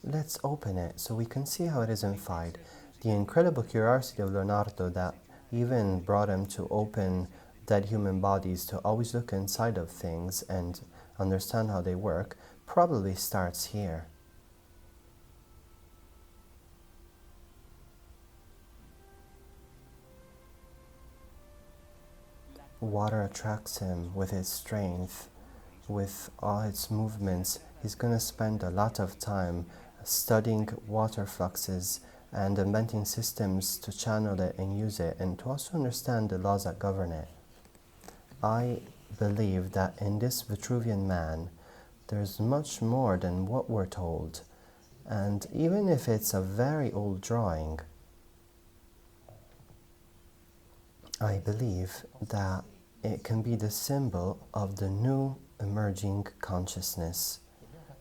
Let's open it so we can see how it is inside. The incredible curiosity of Leonardo that even brought him to open dead human bodies, to always look inside of things and understand how they work, probably starts here. Water attracts him with its strength, with all its movements. He's going to spend a lot of time studying water fluxes and inventing systems to channel it and use it, and to also understand the laws that govern it. I believe that in this Vitruvian Man, there's much more than what we're told. And even if it's a very old drawing, I believe that it can be the symbol of the new emerging consciousness.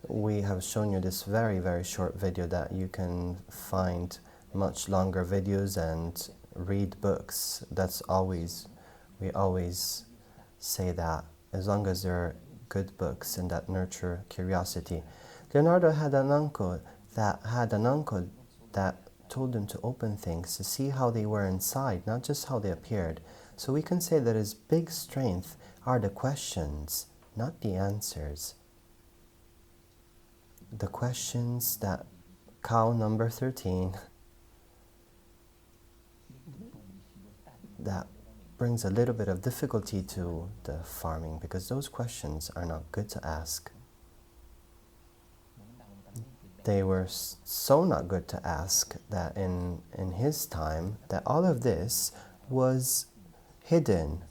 We have shown you this very, very short video that you can find much longer videos and read books. We always say that, as long as they're good books and that nurture curiosity. Leonardo had an uncle that had an uncle that told him to open things to see how they were inside, not just how they appeared. So we can say that his big strength are the questions, not the answers. The questions that cow number 13, that brings a little bit of difficulty to the farming, because those questions are not good to ask. They were so not good to ask that in his time, that all of this was hidden.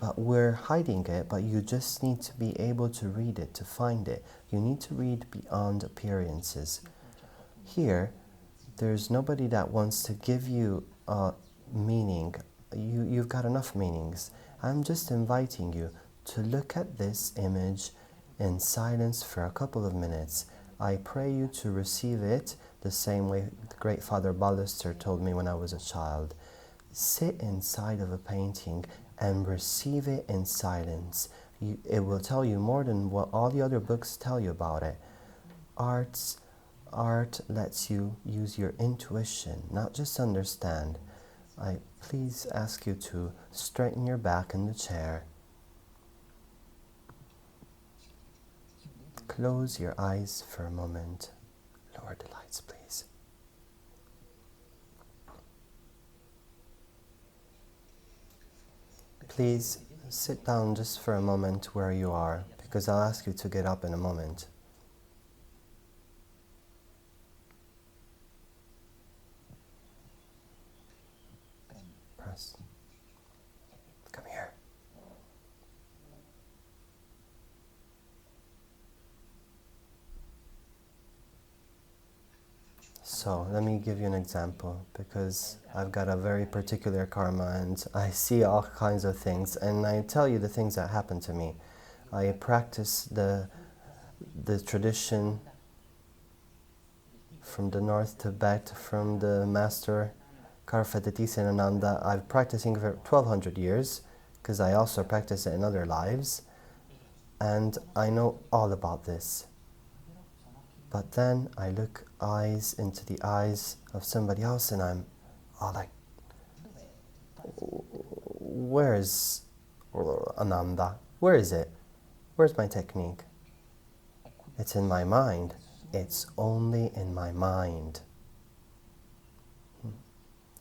But we're hiding it, but you just need to be able to read it, to find it. You need to read beyond appearances. Here, there's nobody that wants to give you a meaning. You've got enough meanings. I'm just inviting you to look at this image in silence for a couple of minutes. I pray you to receive it the same way the great Father Ballester told me when I was a child. Sit inside of a painting and receive it in silence. It will tell you more than what all the other books tell you about it. Art lets you use your intuition, not just understand. I please ask you to straighten your back in the chair. Close your eyes for a moment. Lower the lights, please. Please sit down just for a moment where you are, because I'll ask you to get up in a moment. Press. Come here. So let me give you an example, because I've got a very particular karma and I see all kinds of things, and I tell you the things that happen to me. I practice the tradition from the North Tibet, from the master Karfatatisananda. I've practicing for 1200 years, because I also practice it in other lives, and I know all about this. But then I look eyes into the eyes of somebody else and I'm all like, where is Ananda? Where is it? Where's my technique? It's in my mind. It's only in my mind.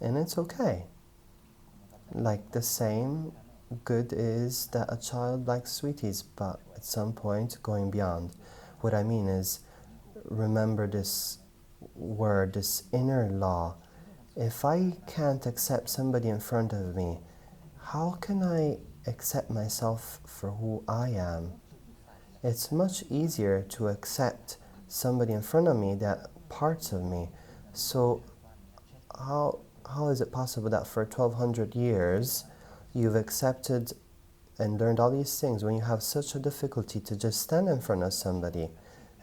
And it's okay. Like the same good is that a child likes sweeties, but at some point going beyond. What I mean is, remember this word, this inner law. If I can't accept somebody in front of me, how can I accept myself for who I am? It's much easier to accept somebody in front of me that parts of me. So how is it possible that for 1200 years you've accepted and learned all these things when you have such a difficulty to just stand in front of somebody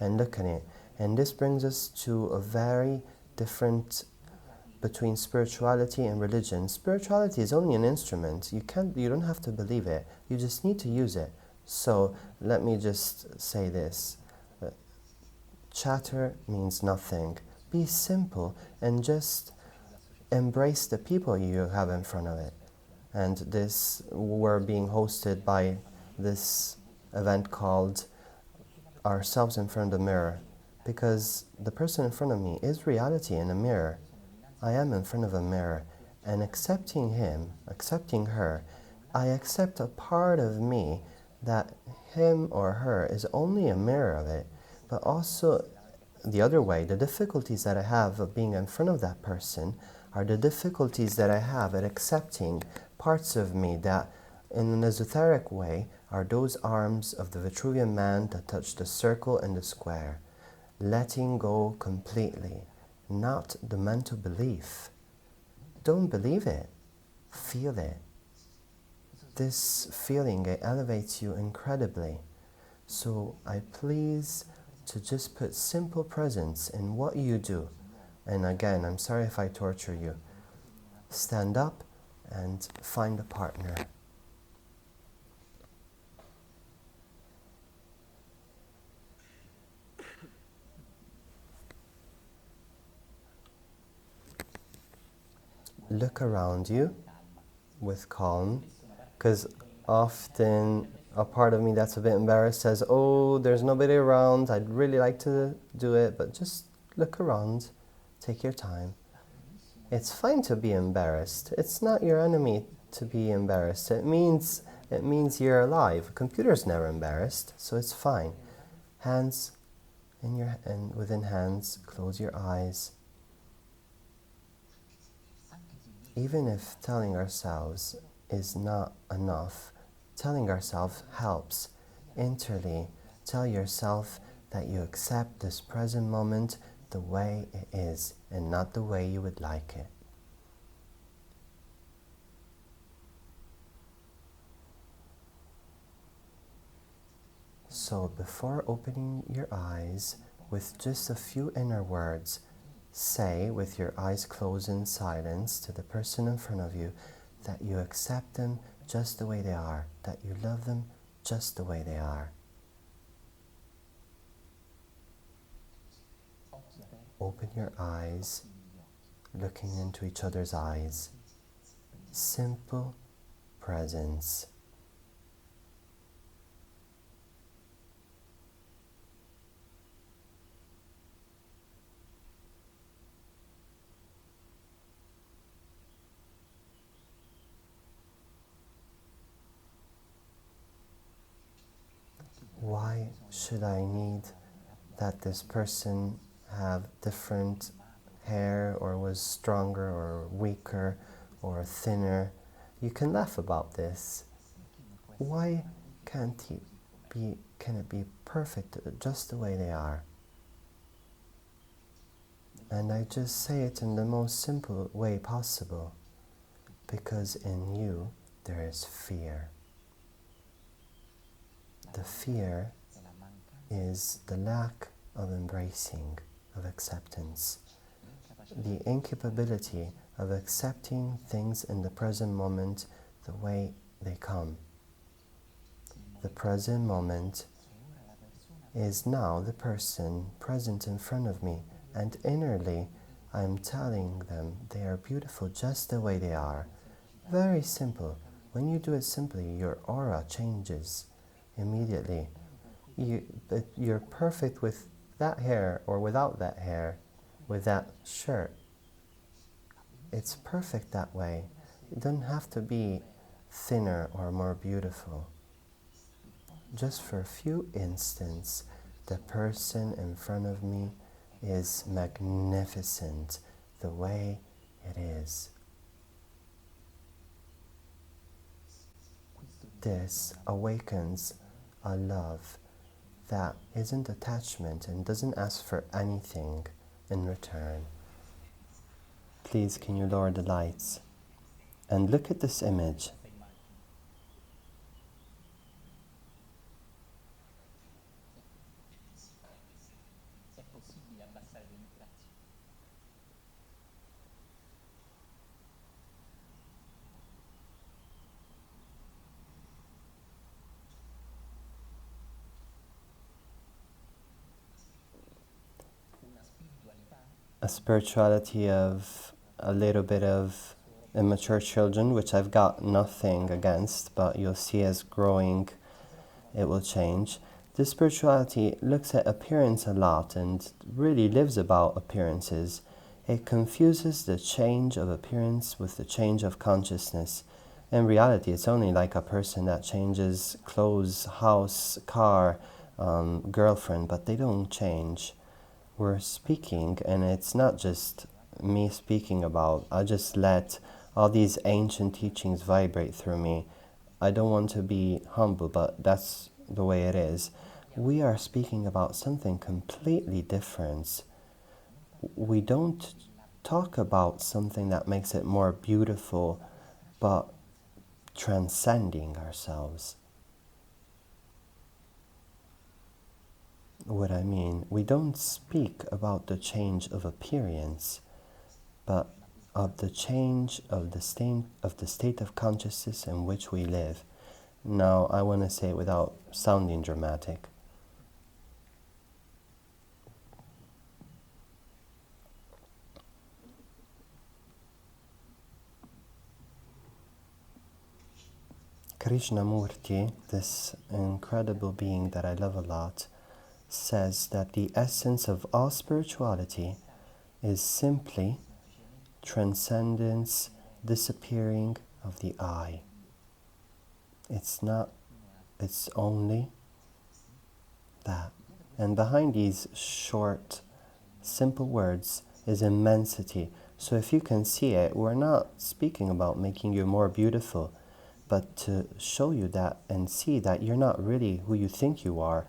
and look at it? And this brings us to a very different between spirituality and religion. Spirituality is only an instrument. You don't have to believe it. You just need to use it. So let me just say this. Chatter means nothing. Be simple and just embrace the people you have in front of it. And this, we're being hosted by this event called Ourselves in Front of the Mirror, because the person in front of me is reality in a mirror. I am in front of a mirror, and accepting him, accepting her, I accept a part of me that him or her is only a mirror of it, but also the other way, the difficulties that I have of being in front of that person are the difficulties that I have at accepting parts of me that, in an esoteric way, are those arms of the Vitruvian man that touch the circle and the square. Letting go completely, not the mental belief. Don't believe it. Feel it. This feeling, it elevates you incredibly. So I please to just put simple presence in what you do. And again, I'm sorry if I torture you. Stand up and find a partner. look around you with calm, because often a part of me that's a bit embarrassed says, oh, there's nobody around, I'd really like to do it, but just look around, take your time. It's fine to be embarrassed. It's not your enemy to be embarrassed. It means you're alive. A computer's never embarrassed, so it's fine. Hands and within hands, close your eyes. Even if telling ourselves is not enough, telling ourselves helps. Internally, tell yourself that you accept this present moment the way it is and not the way you would like it. So before opening your eyes, with just a few inner words, say with your eyes closed in silence to the person in front of you that you accept them just the way they are, that you love them just the way they are. Open your eyes, looking into each other's eyes. Simple presence. Why should I need that this person have different hair or was stronger or weaker or thinner? You can laugh about this. Why can it be perfect just the way they are? And I just say it in the most simple way possible, because in you there is fear. The fear is the lack of embracing, of acceptance, the incapability of accepting things in the present moment the way they come. The present moment is now the person present in front of me, and innerly I'm telling them they are beautiful just the way they are. Very simple. When you do it simply, your aura changes immediately. You're perfect with that hair or without that hair, with that shirt. It's perfect that way. It doesn't have to be thinner or more beautiful. Just for a few instants, the person in front of me is magnificent the way it is. This awakens a love that isn't attachment and doesn't ask for anything in return. Please, can you lower the lights? And look at this image. A spirituality of a little bit of immature children, which I've got nothing against, but you'll see as growing it will change. This spirituality looks at appearance a lot and really lives about appearances. It confuses the change of appearance with the change of consciousness. In reality, it's only like a person that changes clothes, house, car, girlfriend, but they don't change. We're speaking, and it's not just me speaking about, I just let all these ancient teachings vibrate through me. I don't want to be humble, but that's the way it is. We are speaking about something completely different. We don't talk about something that makes it more beautiful, but transcending ourselves. What I mean, we don't speak about the change of appearance, but of the change of the state of consciousness in which we live. Now, I want to say it without sounding dramatic. Krishnamurti, this incredible being that I love a lot, says that the essence of all spirituality is simply transcendence, disappearing of the I. It's only that. And behind these short, simple words is immensity. So if you can see it, we're not speaking about making you more beautiful, but to show you that and see that you're not really who you think you are.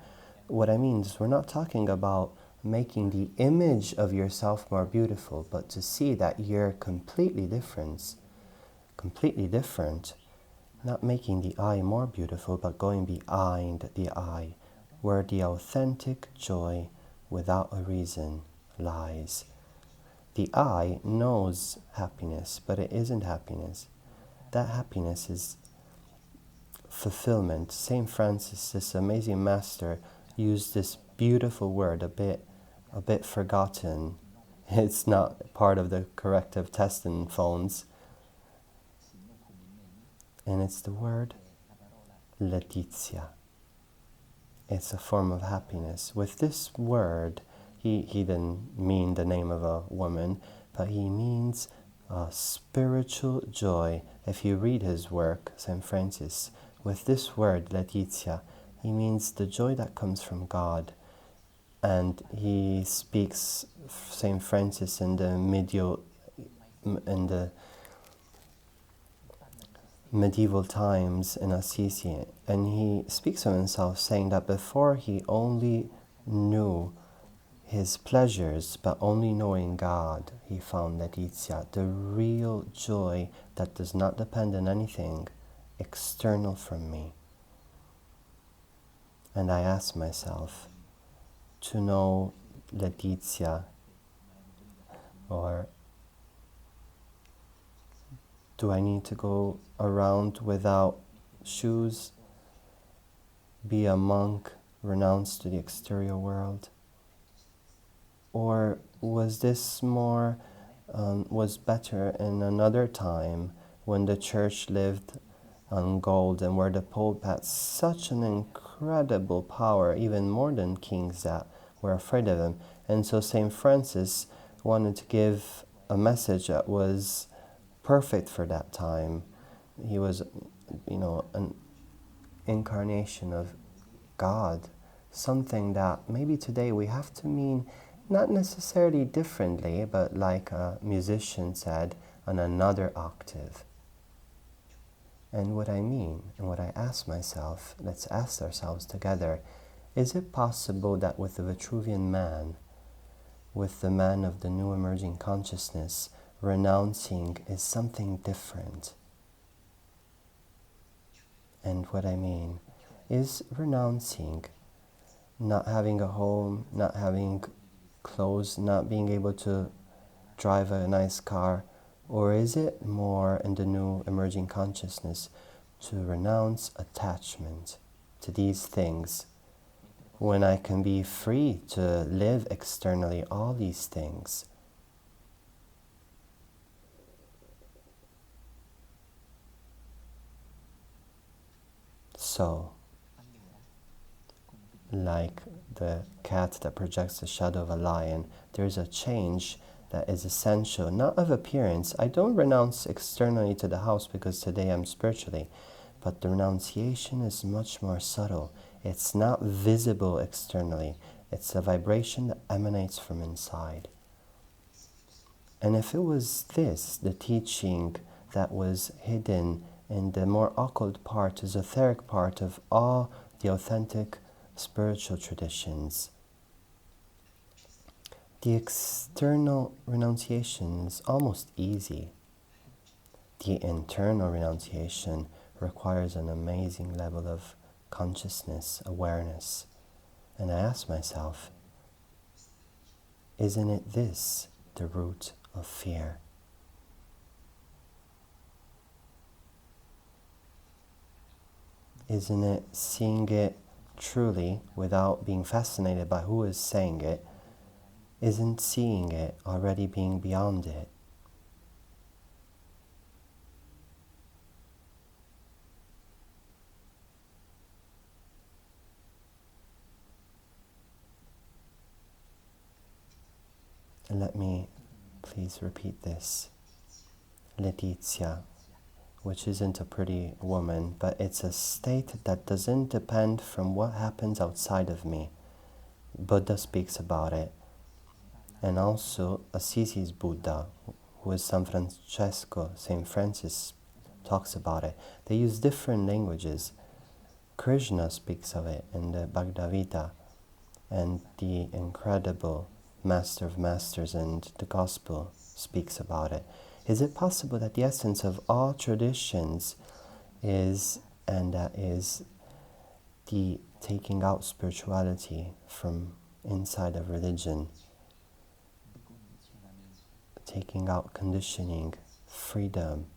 What I mean is we're not talking about making the image of yourself more beautiful, but to see that you're completely different. Not making the I more beautiful, but going behind the I, where the authentic joy without a reason lies. The I knows happiness, but it isn't happiness. That happiness is fulfillment. St. Francis, this amazing master, used this beautiful word, a bit forgotten. It's not part of the corrective testing phones. And it's the word Letizia. It's a form of happiness. With this word, he didn't mean the name of a woman, but he means spiritual joy. If you read his work, St. Francis, with this word, Letizia, he means the joy that comes from God. And he speaks, St. Francis, in the medieval times in Assisi, and he speaks of himself saying that before he only knew his pleasures, but only knowing God, he found Letizia, the real joy that does not depend on anything external from me. And I ask myself, to know Letizia, or do I need to go around without shoes, be a monk, renounce to the exterior world? Or was this was better in another time when the church lived on gold and where the Pope had such an incredible power, even more than kings that were afraid of him? And so St. Francis wanted to give a message that was perfect for that time. He was, an incarnation of God, something that maybe today we have to mean not necessarily differently, but like a musician said, on another octave. And what I mean, and what I ask myself, let's ask ourselves together, is it possible that with the Vitruvian man, with the man of the new emerging consciousness, renouncing is something different? And what I mean is renouncing not having a home, not having clothes, not being able to drive a nice car, or is it more in the new emerging consciousness to renounce attachment to these things when I can be free to live externally all these things? So, like the cat that projects the shadow of a lion, there's a change that is essential, not of appearance. I don't renounce externally to the house because today I'm spiritually, but the renunciation is much more subtle. It's not visible externally. It's a vibration that emanates from inside. And if it was this, the teaching that was hidden in the more occult part, esoteric part of all the authentic spiritual traditions, the external renunciation is almost easy. The internal renunciation requires an amazing level of consciousness, awareness. And I ask myself, isn't it this the root of fear? Isn't it seeing it truly without being fascinated by who is saying it? Isn't seeing it already being beyond it? let me please repeat this. Letizia, which isn't a pretty woman, but it's a state that doesn't depend from what happens outside of me. Buddha speaks about it. And also Assisi's Buddha, who is San Francesco, Saint Francis, talks about it. They use different languages. Krishna speaks of it in the Bhagavad Gita, and the incredible Master of Masters and the Gospel speaks about it. Is it possible that the essence of all traditions is, and that is the taking out spirituality from inside of religion, taking out conditioning, freedom,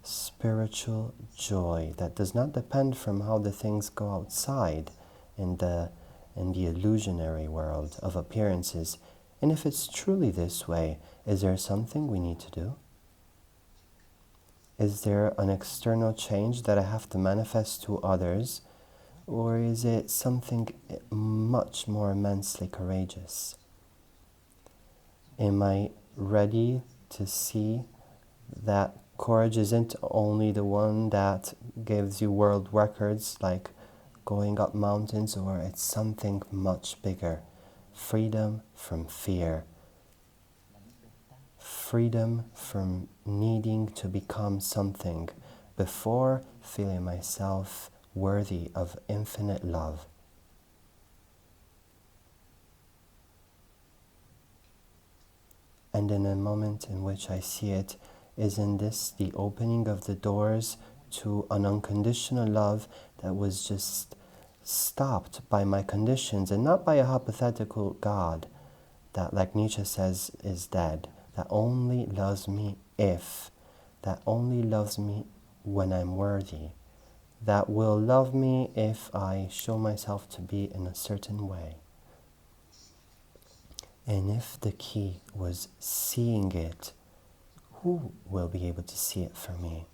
spiritual joy that does not depend from how the things go outside in the illusionary world of appearances? And if it's truly this way, is there something we need to do? Is there an external change that I have to manifest to others? Or is it something much more immensely courageous? Am I ready to see that courage isn't only the one that gives you world records, like going up mountains, or it's something much bigger? Freedom from fear. Freedom from needing to become something before feeling myself worthy of infinite love. And in a moment in which I see it, isn't this the opening of the doors to an unconditional love that was just stopped by my conditions and not by a hypothetical God that, like Nietzsche says, is dead, that only loves me if, that only loves me when I'm worthy, that will love me if I show myself to be in a certain way. And if the key was seeing it, who will be able to see it for me?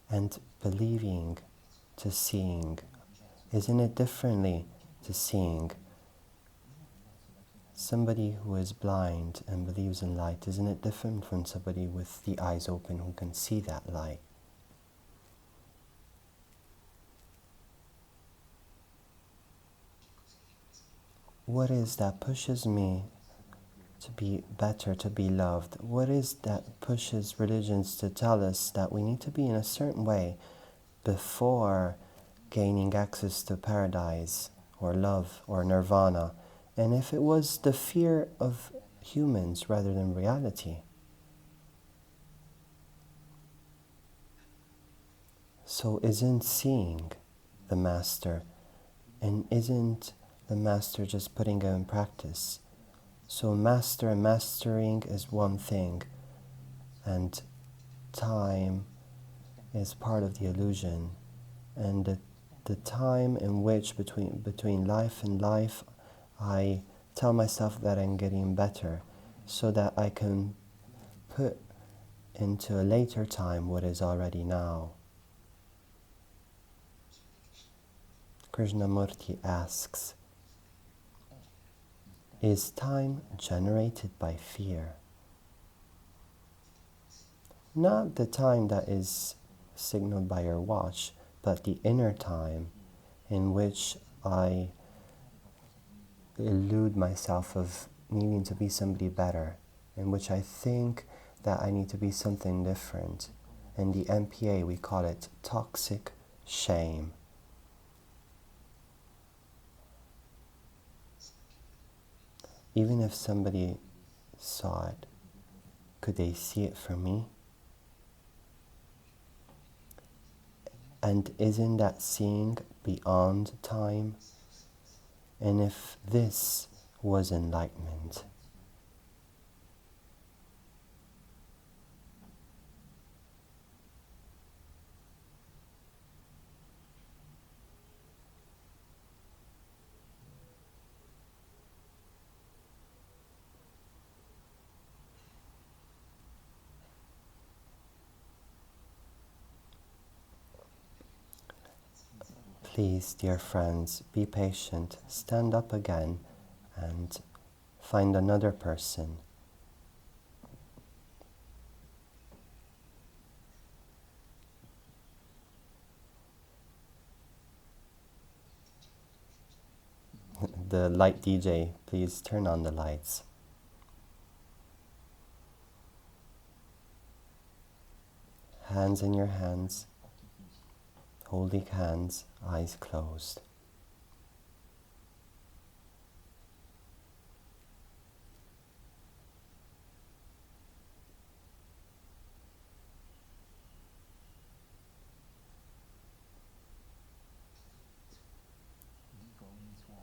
And believing to seeing, isn't it differently to seeing? Somebody who is blind and believes in light, isn't it different from somebody with the eyes open who can see that light? What is that pushes me to be better, to be loved? What is that pushes religions to tell us that we need to be in a certain way before gaining access to paradise or love or nirvana? And if it was the fear of humans rather than reality? So isn't seeing the master, and isn't the master just putting it in practice? So master and mastering is one thing, and time is part of the illusion, and the time in which between life and life I tell myself that I'm getting better so that I can put into a later time what is already now. Krishnamurti asks, is time generated by fear? Not the time that is signaled by your watch, but the inner time in which I elude myself of needing to be somebody better, in which I think that I need to be something different. In the MPA we call it toxic shame. Even if somebody saw it, could they see it from me? And isn't that seeing beyond time? And if this was enlightenment, please, dear friends, be patient, stand up again, and Find another person. The light DJ, please turn on the lights. Hands in your hands, holding hands, eyes closed.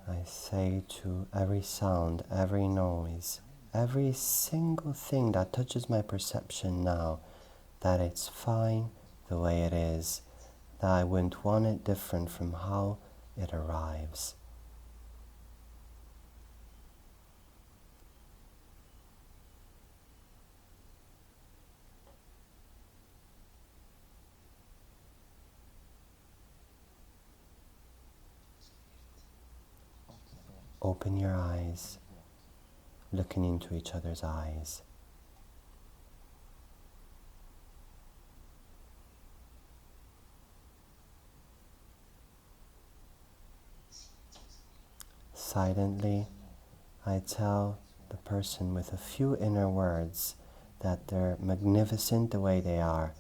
I say to every sound, every noise, every single thing that touches my perception now, that it's fine the way it is, that I wouldn't want it different from how it arrives. Open your eyes, looking into each other's eyes. Silently, I tell the person with a few inner words that they're magnificent the way they are,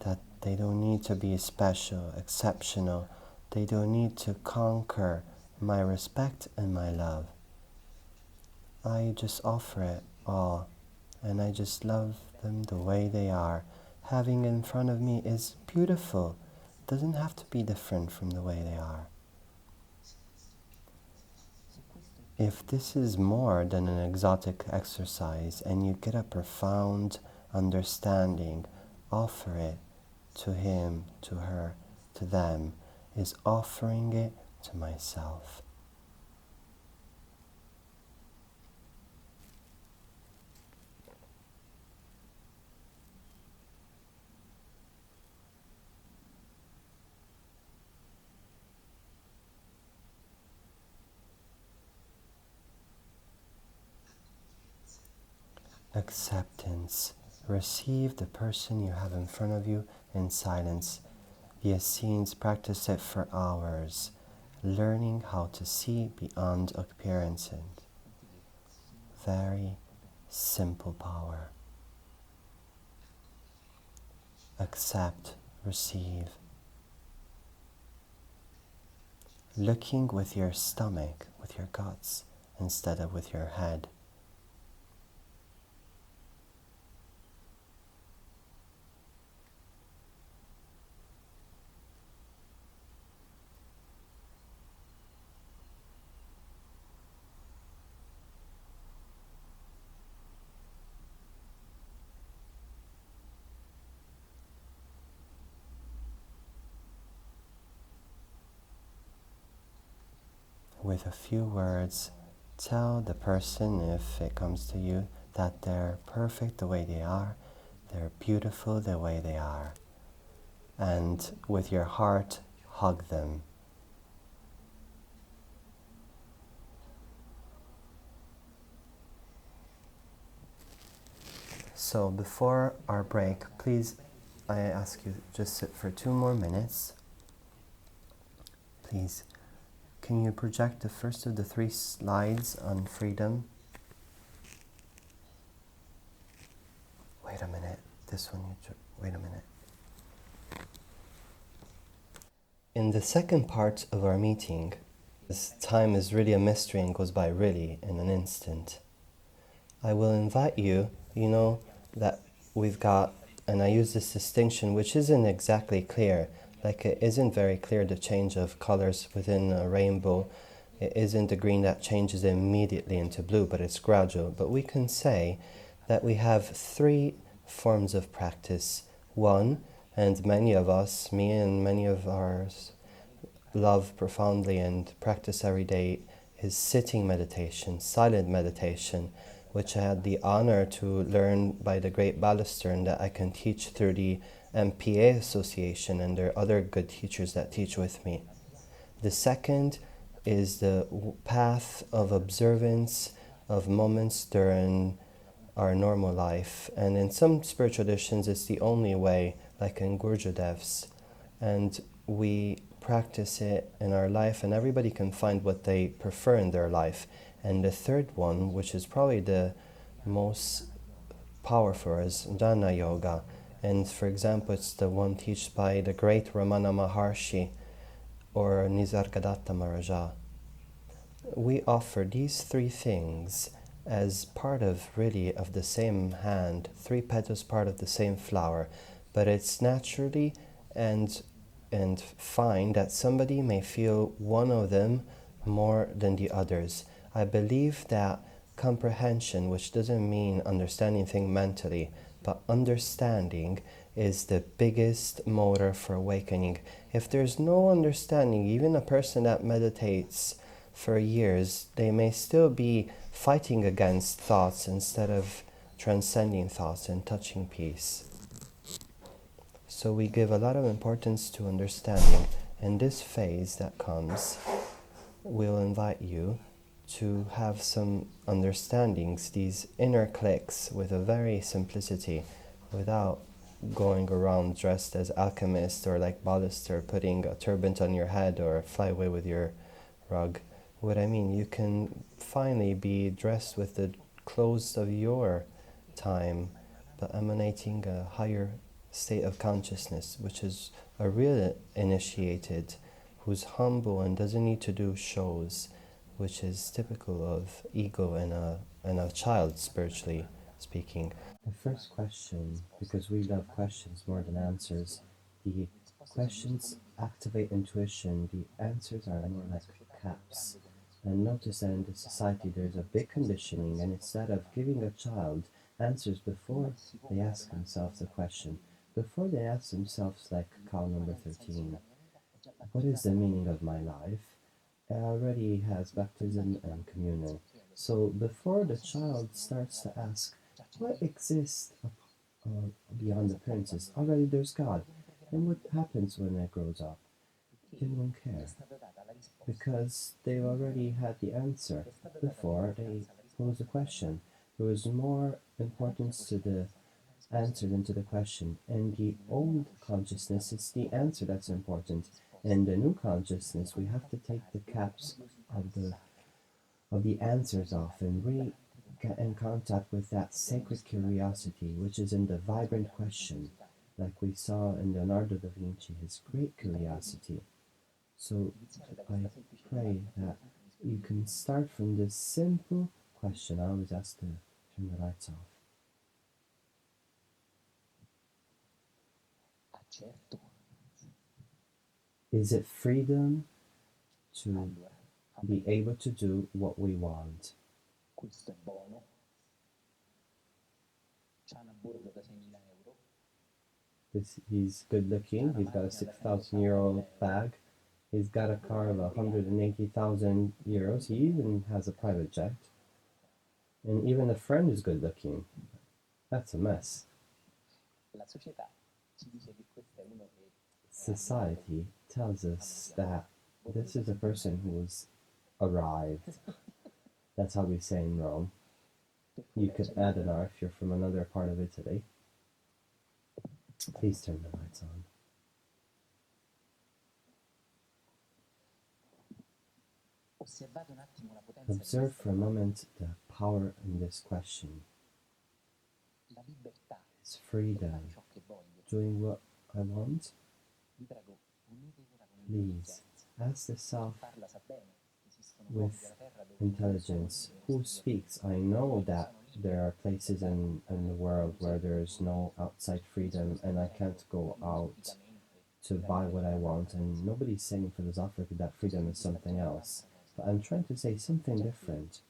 that they don't need to be special, exceptional, they don't need to conquer my respect and my love. I just offer it all, and I just love them the way they are. Having in front of me is beautiful. It doesn't have to be different from the way they are. If this is more than an exotic exercise and you get a profound understanding, offer it to him, to her, to them, is offering it to myself. Acceptance. Receive the person you have in front of you in silence. The Essenes practice it for hours, learning how to see beyond appearances. Very simple power. Accept, receive. Looking with your stomach, with your guts, instead of with your head. With a few words, tell the person, if it comes to you, that they're perfect the way they are, they're beautiful the way they are. And with your heart, hug them. So before our break, please, I ask you just sit for 2 more minutes. Please. Can you project the first of the 3 slides on freedom? Wait a minute. This one, wait a minute. In the second part of our meeting, this time is really a mystery and goes by really in an instant. I will invite you, you know, that we've got, and I use this distinction which isn't exactly clear. Like it isn't very clear the change of colors within a rainbow. It isn't the green that changes immediately into blue, but it's gradual. But we can say that we have 3 forms of practice. One, and many of us, me and many of ours, love profoundly and practice every day, is sitting meditation, silent meditation, which I had the honor to learn by the great Ballister and that I can teach through the MPA Association, and there are other good teachers that teach with me. The second is the path of observance of moments during our normal life. And in some spiritual traditions, it's the only way, like in Gurdjieff's. And we practice it in our life, and everybody can find what they prefer in their life. And the third one, which is probably the most powerful, is Jnana Yoga. And for example, it's the one taught by the great Ramana Maharshi or Nisargadatta Maharaja. We offer these three things as part of really of the same hand, three petals part of the same flower, but it's naturally and fine that somebody may feel one of them more than the others. I believe that comprehension, which doesn't mean understanding things mentally, but understanding is the biggest motor for awakening. If there's no understanding, even a person that meditates for years, they may still be fighting against thoughts instead of transcending thoughts and touching peace. So we give a lot of importance to understanding, and this phase that comes will invite you to have some understandings, these inner clicks with a very simplicity, without going around dressed as alchemist or like Buddhist or putting a turban on your head or fly away with your rug. What I mean, you can finally be dressed with the clothes of your time, but emanating a higher state of consciousness, which is a real initiated who's humble and doesn't need to do shows, which is typical of ego and a child, spiritually speaking. The first question, because we love questions more than answers, the questions activate intuition, the answers are more like caps. And notice that in this society there's a big conditioning, and instead of giving a child answers before they ask themselves a question, before they ask themselves, like cow number 13, what is the meaning of my life? It already has baptism and communion. So before the child starts to ask, what exists beyond appearances? Already there's God. And what happens when it grows up? They won't care, because they've already had the answer before they pose the question. There was more importance to the answer than to the question. And the old consciousness, it's the answer that's important. And the new consciousness, we have to take the caps of the answers off and really get in contact with that sacred curiosity, which is in the vibrant question, like we saw in Leonardo da Vinci, his great curiosity. So I pray that you can start from this simple question. I always ask to turn the lights off. Is it freedom to be able to do what we want? He's good looking, he's got a 6,000-euro bag, he's got a car of 180,000 euros, he even has a private jet, and even a friend is good looking. That's a mess. Society tells us that this is a person who's arrived. That's how we say in Rome. You could add an R if you're from another part of Italy. Please turn the lights on. Observe for a moment the power in this question. Is freedom doing what I want? Please, ask the self with intelligence. Who speaks? I know that there are places in the world where there is no outside freedom, and I can't go out to buy what I want, and nobody's saying philosophically that freedom is something else. But I'm trying to say something different.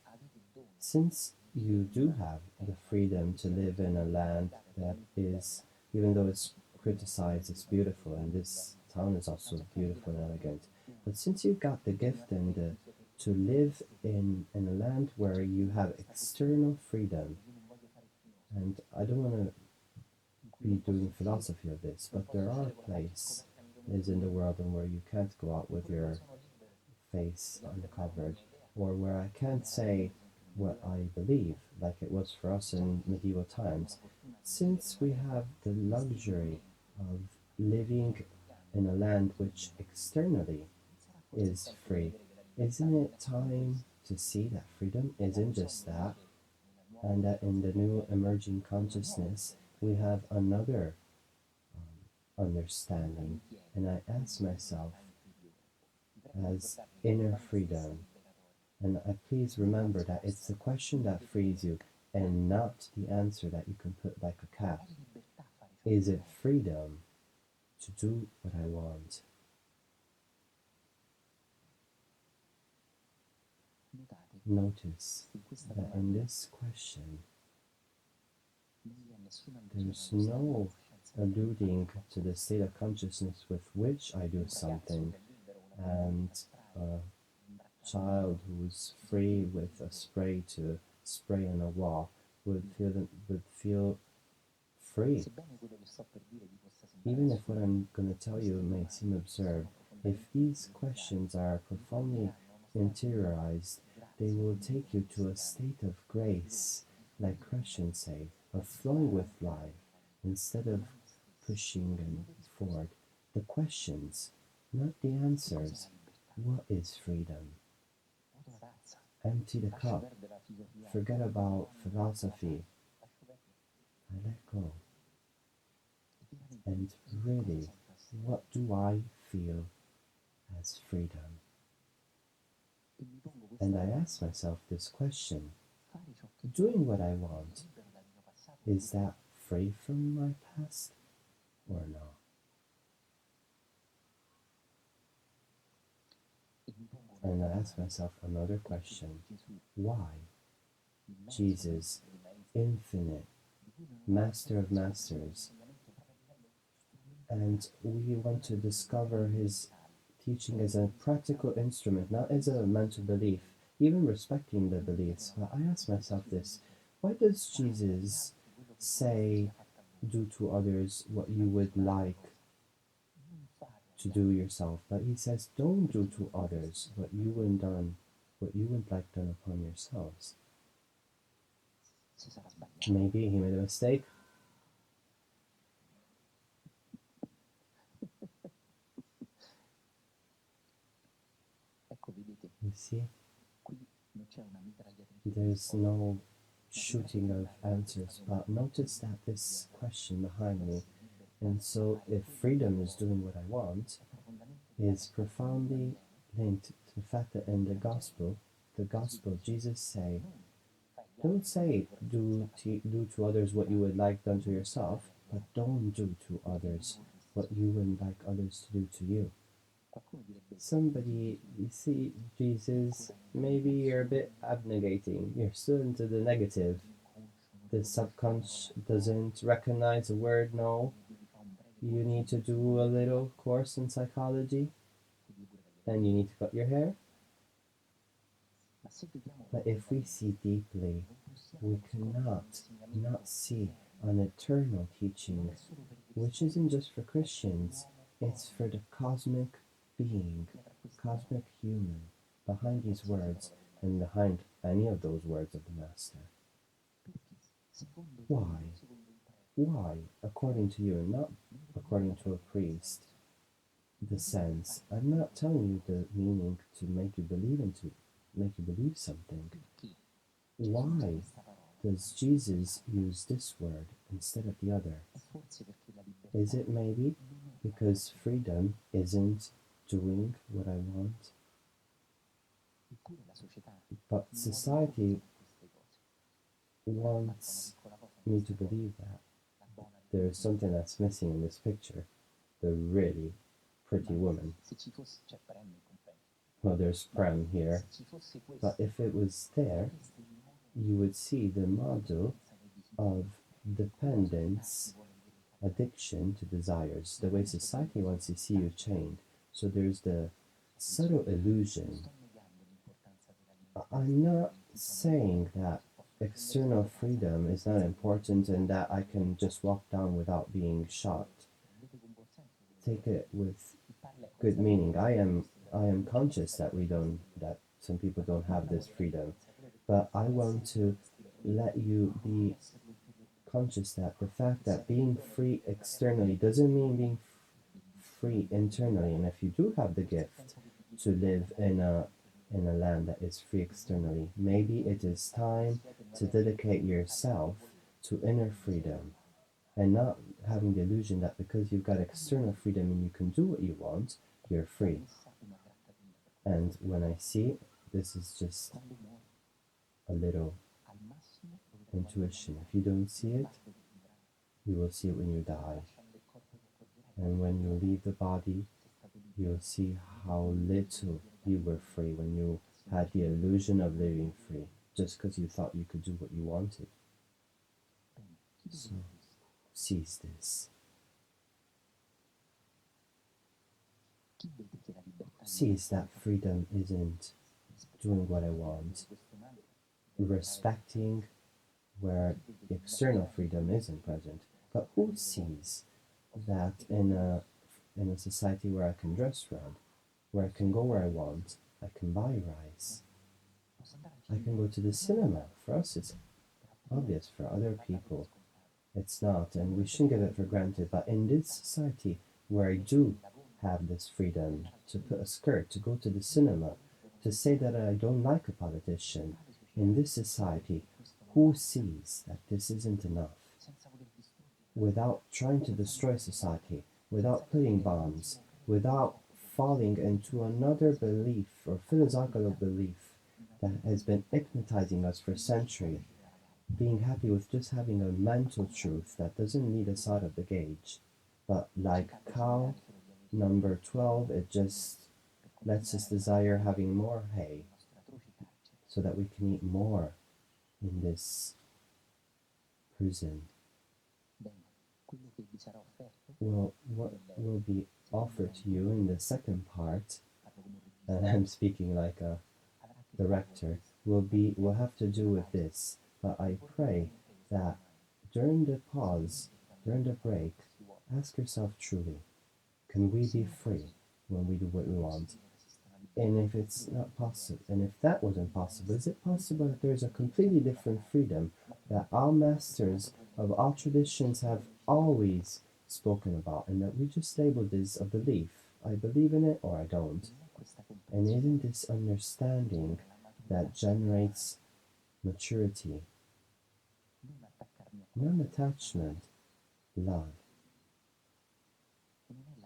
Since you do have the freedom to live in a land that is, even though it's criticized, it's beautiful, and this town is also beautiful and elegant. But since you've got the gift and to live in a land where you have external freedom, and I don't want to be doing philosophy of this, but there are places in the world where you can't go out with your face uncovered, or where I can't say what I believe, like it was for us in medieval times. Since we have the luxury of living in a land which externally is free, isn't it time to see that freedom isn't just that, and that in the new emerging consciousness we have another understanding? And I ask myself, as inner freedom, and please remember that it's the question that frees you and not the answer that you can put like a cap. Is it freedom to do what I want? Notice that in this question, there's no alluding to the state of consciousness with which I do something, and a child who's free with a spray to spray on a wall would feel free. Even if what I'm going to tell you may seem absurd, if these questions are profoundly interiorized, they will take you to a state of grace, like Christians say, of flowing with life, instead of pushing and forward. The questions, not the answers. What is freedom? Empty the cup. Forget about philosophy. I let go. And really, what do I feel as freedom? And I ask myself this question: doing what I want, is that free from my past or not? And I ask myself another question: why Jesus, infinite, master of masters, and we want to discover his teaching as a practical instrument, not as a mental belief, even respecting the beliefs. But I ask myself this: why does Jesus say, do to others what you would like to do yourself? But he says, don't do to others what you wouldn't like done upon yourselves. Maybe he made a mistake. You see, there's no shooting of answers, but notice that this question behind me. And so, if freedom is doing what I want, is profoundly linked to the fact that in the gospel, Jesus don't say do to others what you would like done to yourself, but don't do to others what you wouldn't like others to do to you. Somebody, you see, Jesus, maybe you're a bit abnegating. You're still into the negative. The subconscious doesn't recognize a word no. You need to do a little course in psychology, and you need to cut your hair. But if we see deeply, we cannot not see an eternal teaching, which isn't just for Christians, it's for the cosmic being, cosmic human, behind these words and behind any of those words of the Master. Why? Why, according to you and not according to a priest, the sense? I'm not telling you the meaning to make you believe something. Why does Jesus use this word instead of the other? Is it maybe because freedom isn't doing what I want? But society wants me to believe that there is something that's missing in this picture. The really pretty woman. Well, there's Prem here, but if it was there, you would see the model of dependence, addiction to desires, the way society wants to see you chained. So there's the subtle illusion. I'm not saying that external freedom is not important and that I can just walk down without being shot. Take it with good meaning. I am conscious that that some people don't have this freedom. But I want to let you be conscious that the fact that being free externally doesn't mean being free internally. And if you do have the gift to live in a land that is free externally, maybe it is time to dedicate yourself to inner freedom and not having the illusion that because you've got external freedom and you can do what you want, you're free. And when I see, this is just a little intuition. If you don't see it, you will see it when you die. And when you leave the body, you'll see how little you were free when you had the illusion of living free, just because you thought you could do what you wanted. So, seize this. Seize that freedom isn't doing what I want, respecting where external freedom isn't present. But who sees that in a society where I can dress red, where I can go where I want, I can buy rice, I can go to the cinema. For us, it's obvious. For other people, it's not, and we shouldn't give it for granted. But in this society where I do have this freedom to put a skirt, to go to the cinema, to say that I don't like a politician, in this society, who sees that this isn't enough? Without trying to destroy society, without putting bombs, without falling into another belief or philosophical belief that has been hypnotizing us for centuries, being happy with just having a mental truth that doesn't lead us out of the cage. But like cow number 12, it just lets us desire having more hay so that we can eat more in this prison. Well, what will be offered to you in the second part, and I'm speaking like a director, will have to do with this. But I pray that during the pause, during the break, ask yourself truly, can we be free when we do what we want? And if it's not possible, and if that wasn't possible, is it possible that there's a completely different freedom that our masters of all traditions have always spoken about, and that we just labeled as a belief? I believe in it or I don't. And isn't this understanding that generates maturity, non-attachment, love?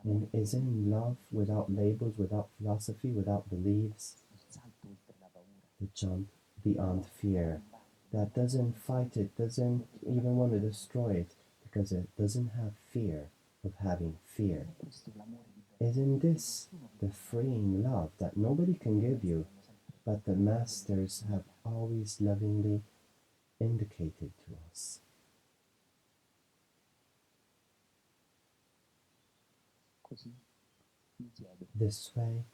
And isn't love without labels, without philosophy, without beliefs, the jump beyond fear, that doesn't fight it, doesn't even want to destroy it, because it doesn't have fear of having fear? Isn't this the freeing love that nobody can give you, but the masters have always lovingly indicated to us? This way,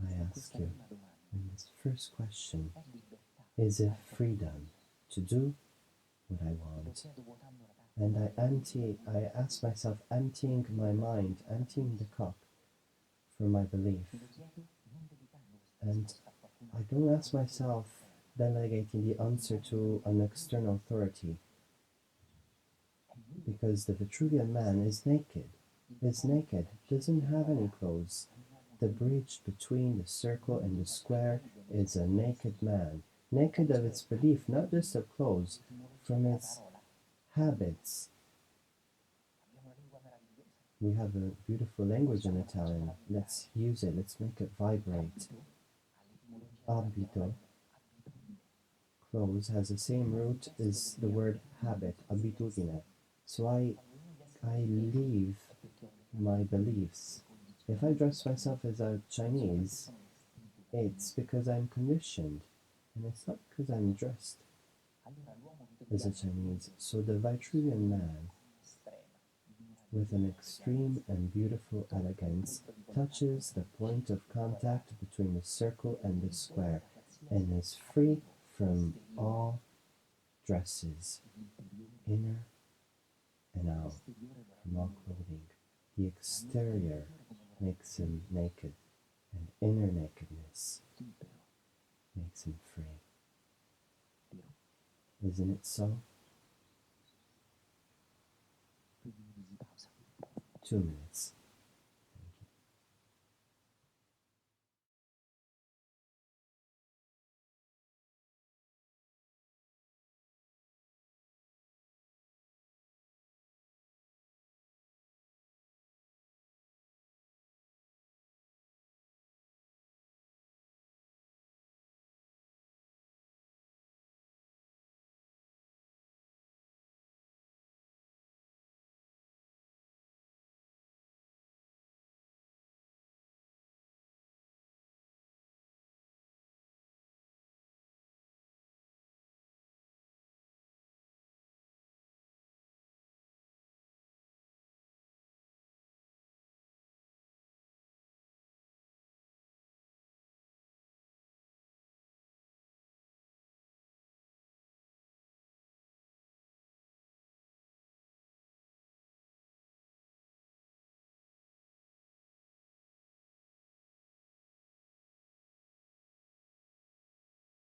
I ask you, in this first question, is it freedom to do what I want? And I ask myself, emptying my mind, emptying the cup for my belief. And I don't ask myself delegating the answer to an external authority, because the Vitruvian man is naked, doesn't have any clothes. The bridge between the circle and the square is a naked man, naked of its belief, not just of clothes, from its habits. We have a beautiful language in Italian. Let's use it, let's make it vibrate. Abito, clothes, has the same root as the word habit, abitudine. So I leave my beliefs. If I dress myself as a Chinese, it's because I'm conditioned, and it's not because I'm dressed as a Chinese. So the Vitruvian man, with an extreme and beautiful elegance, touches the point of contact between the circle and the square, and is free from all dresses, inner and out, from all clothing. The exterior makes him naked, and inner nakedness makes him free. Isn't it so? 2 minutes.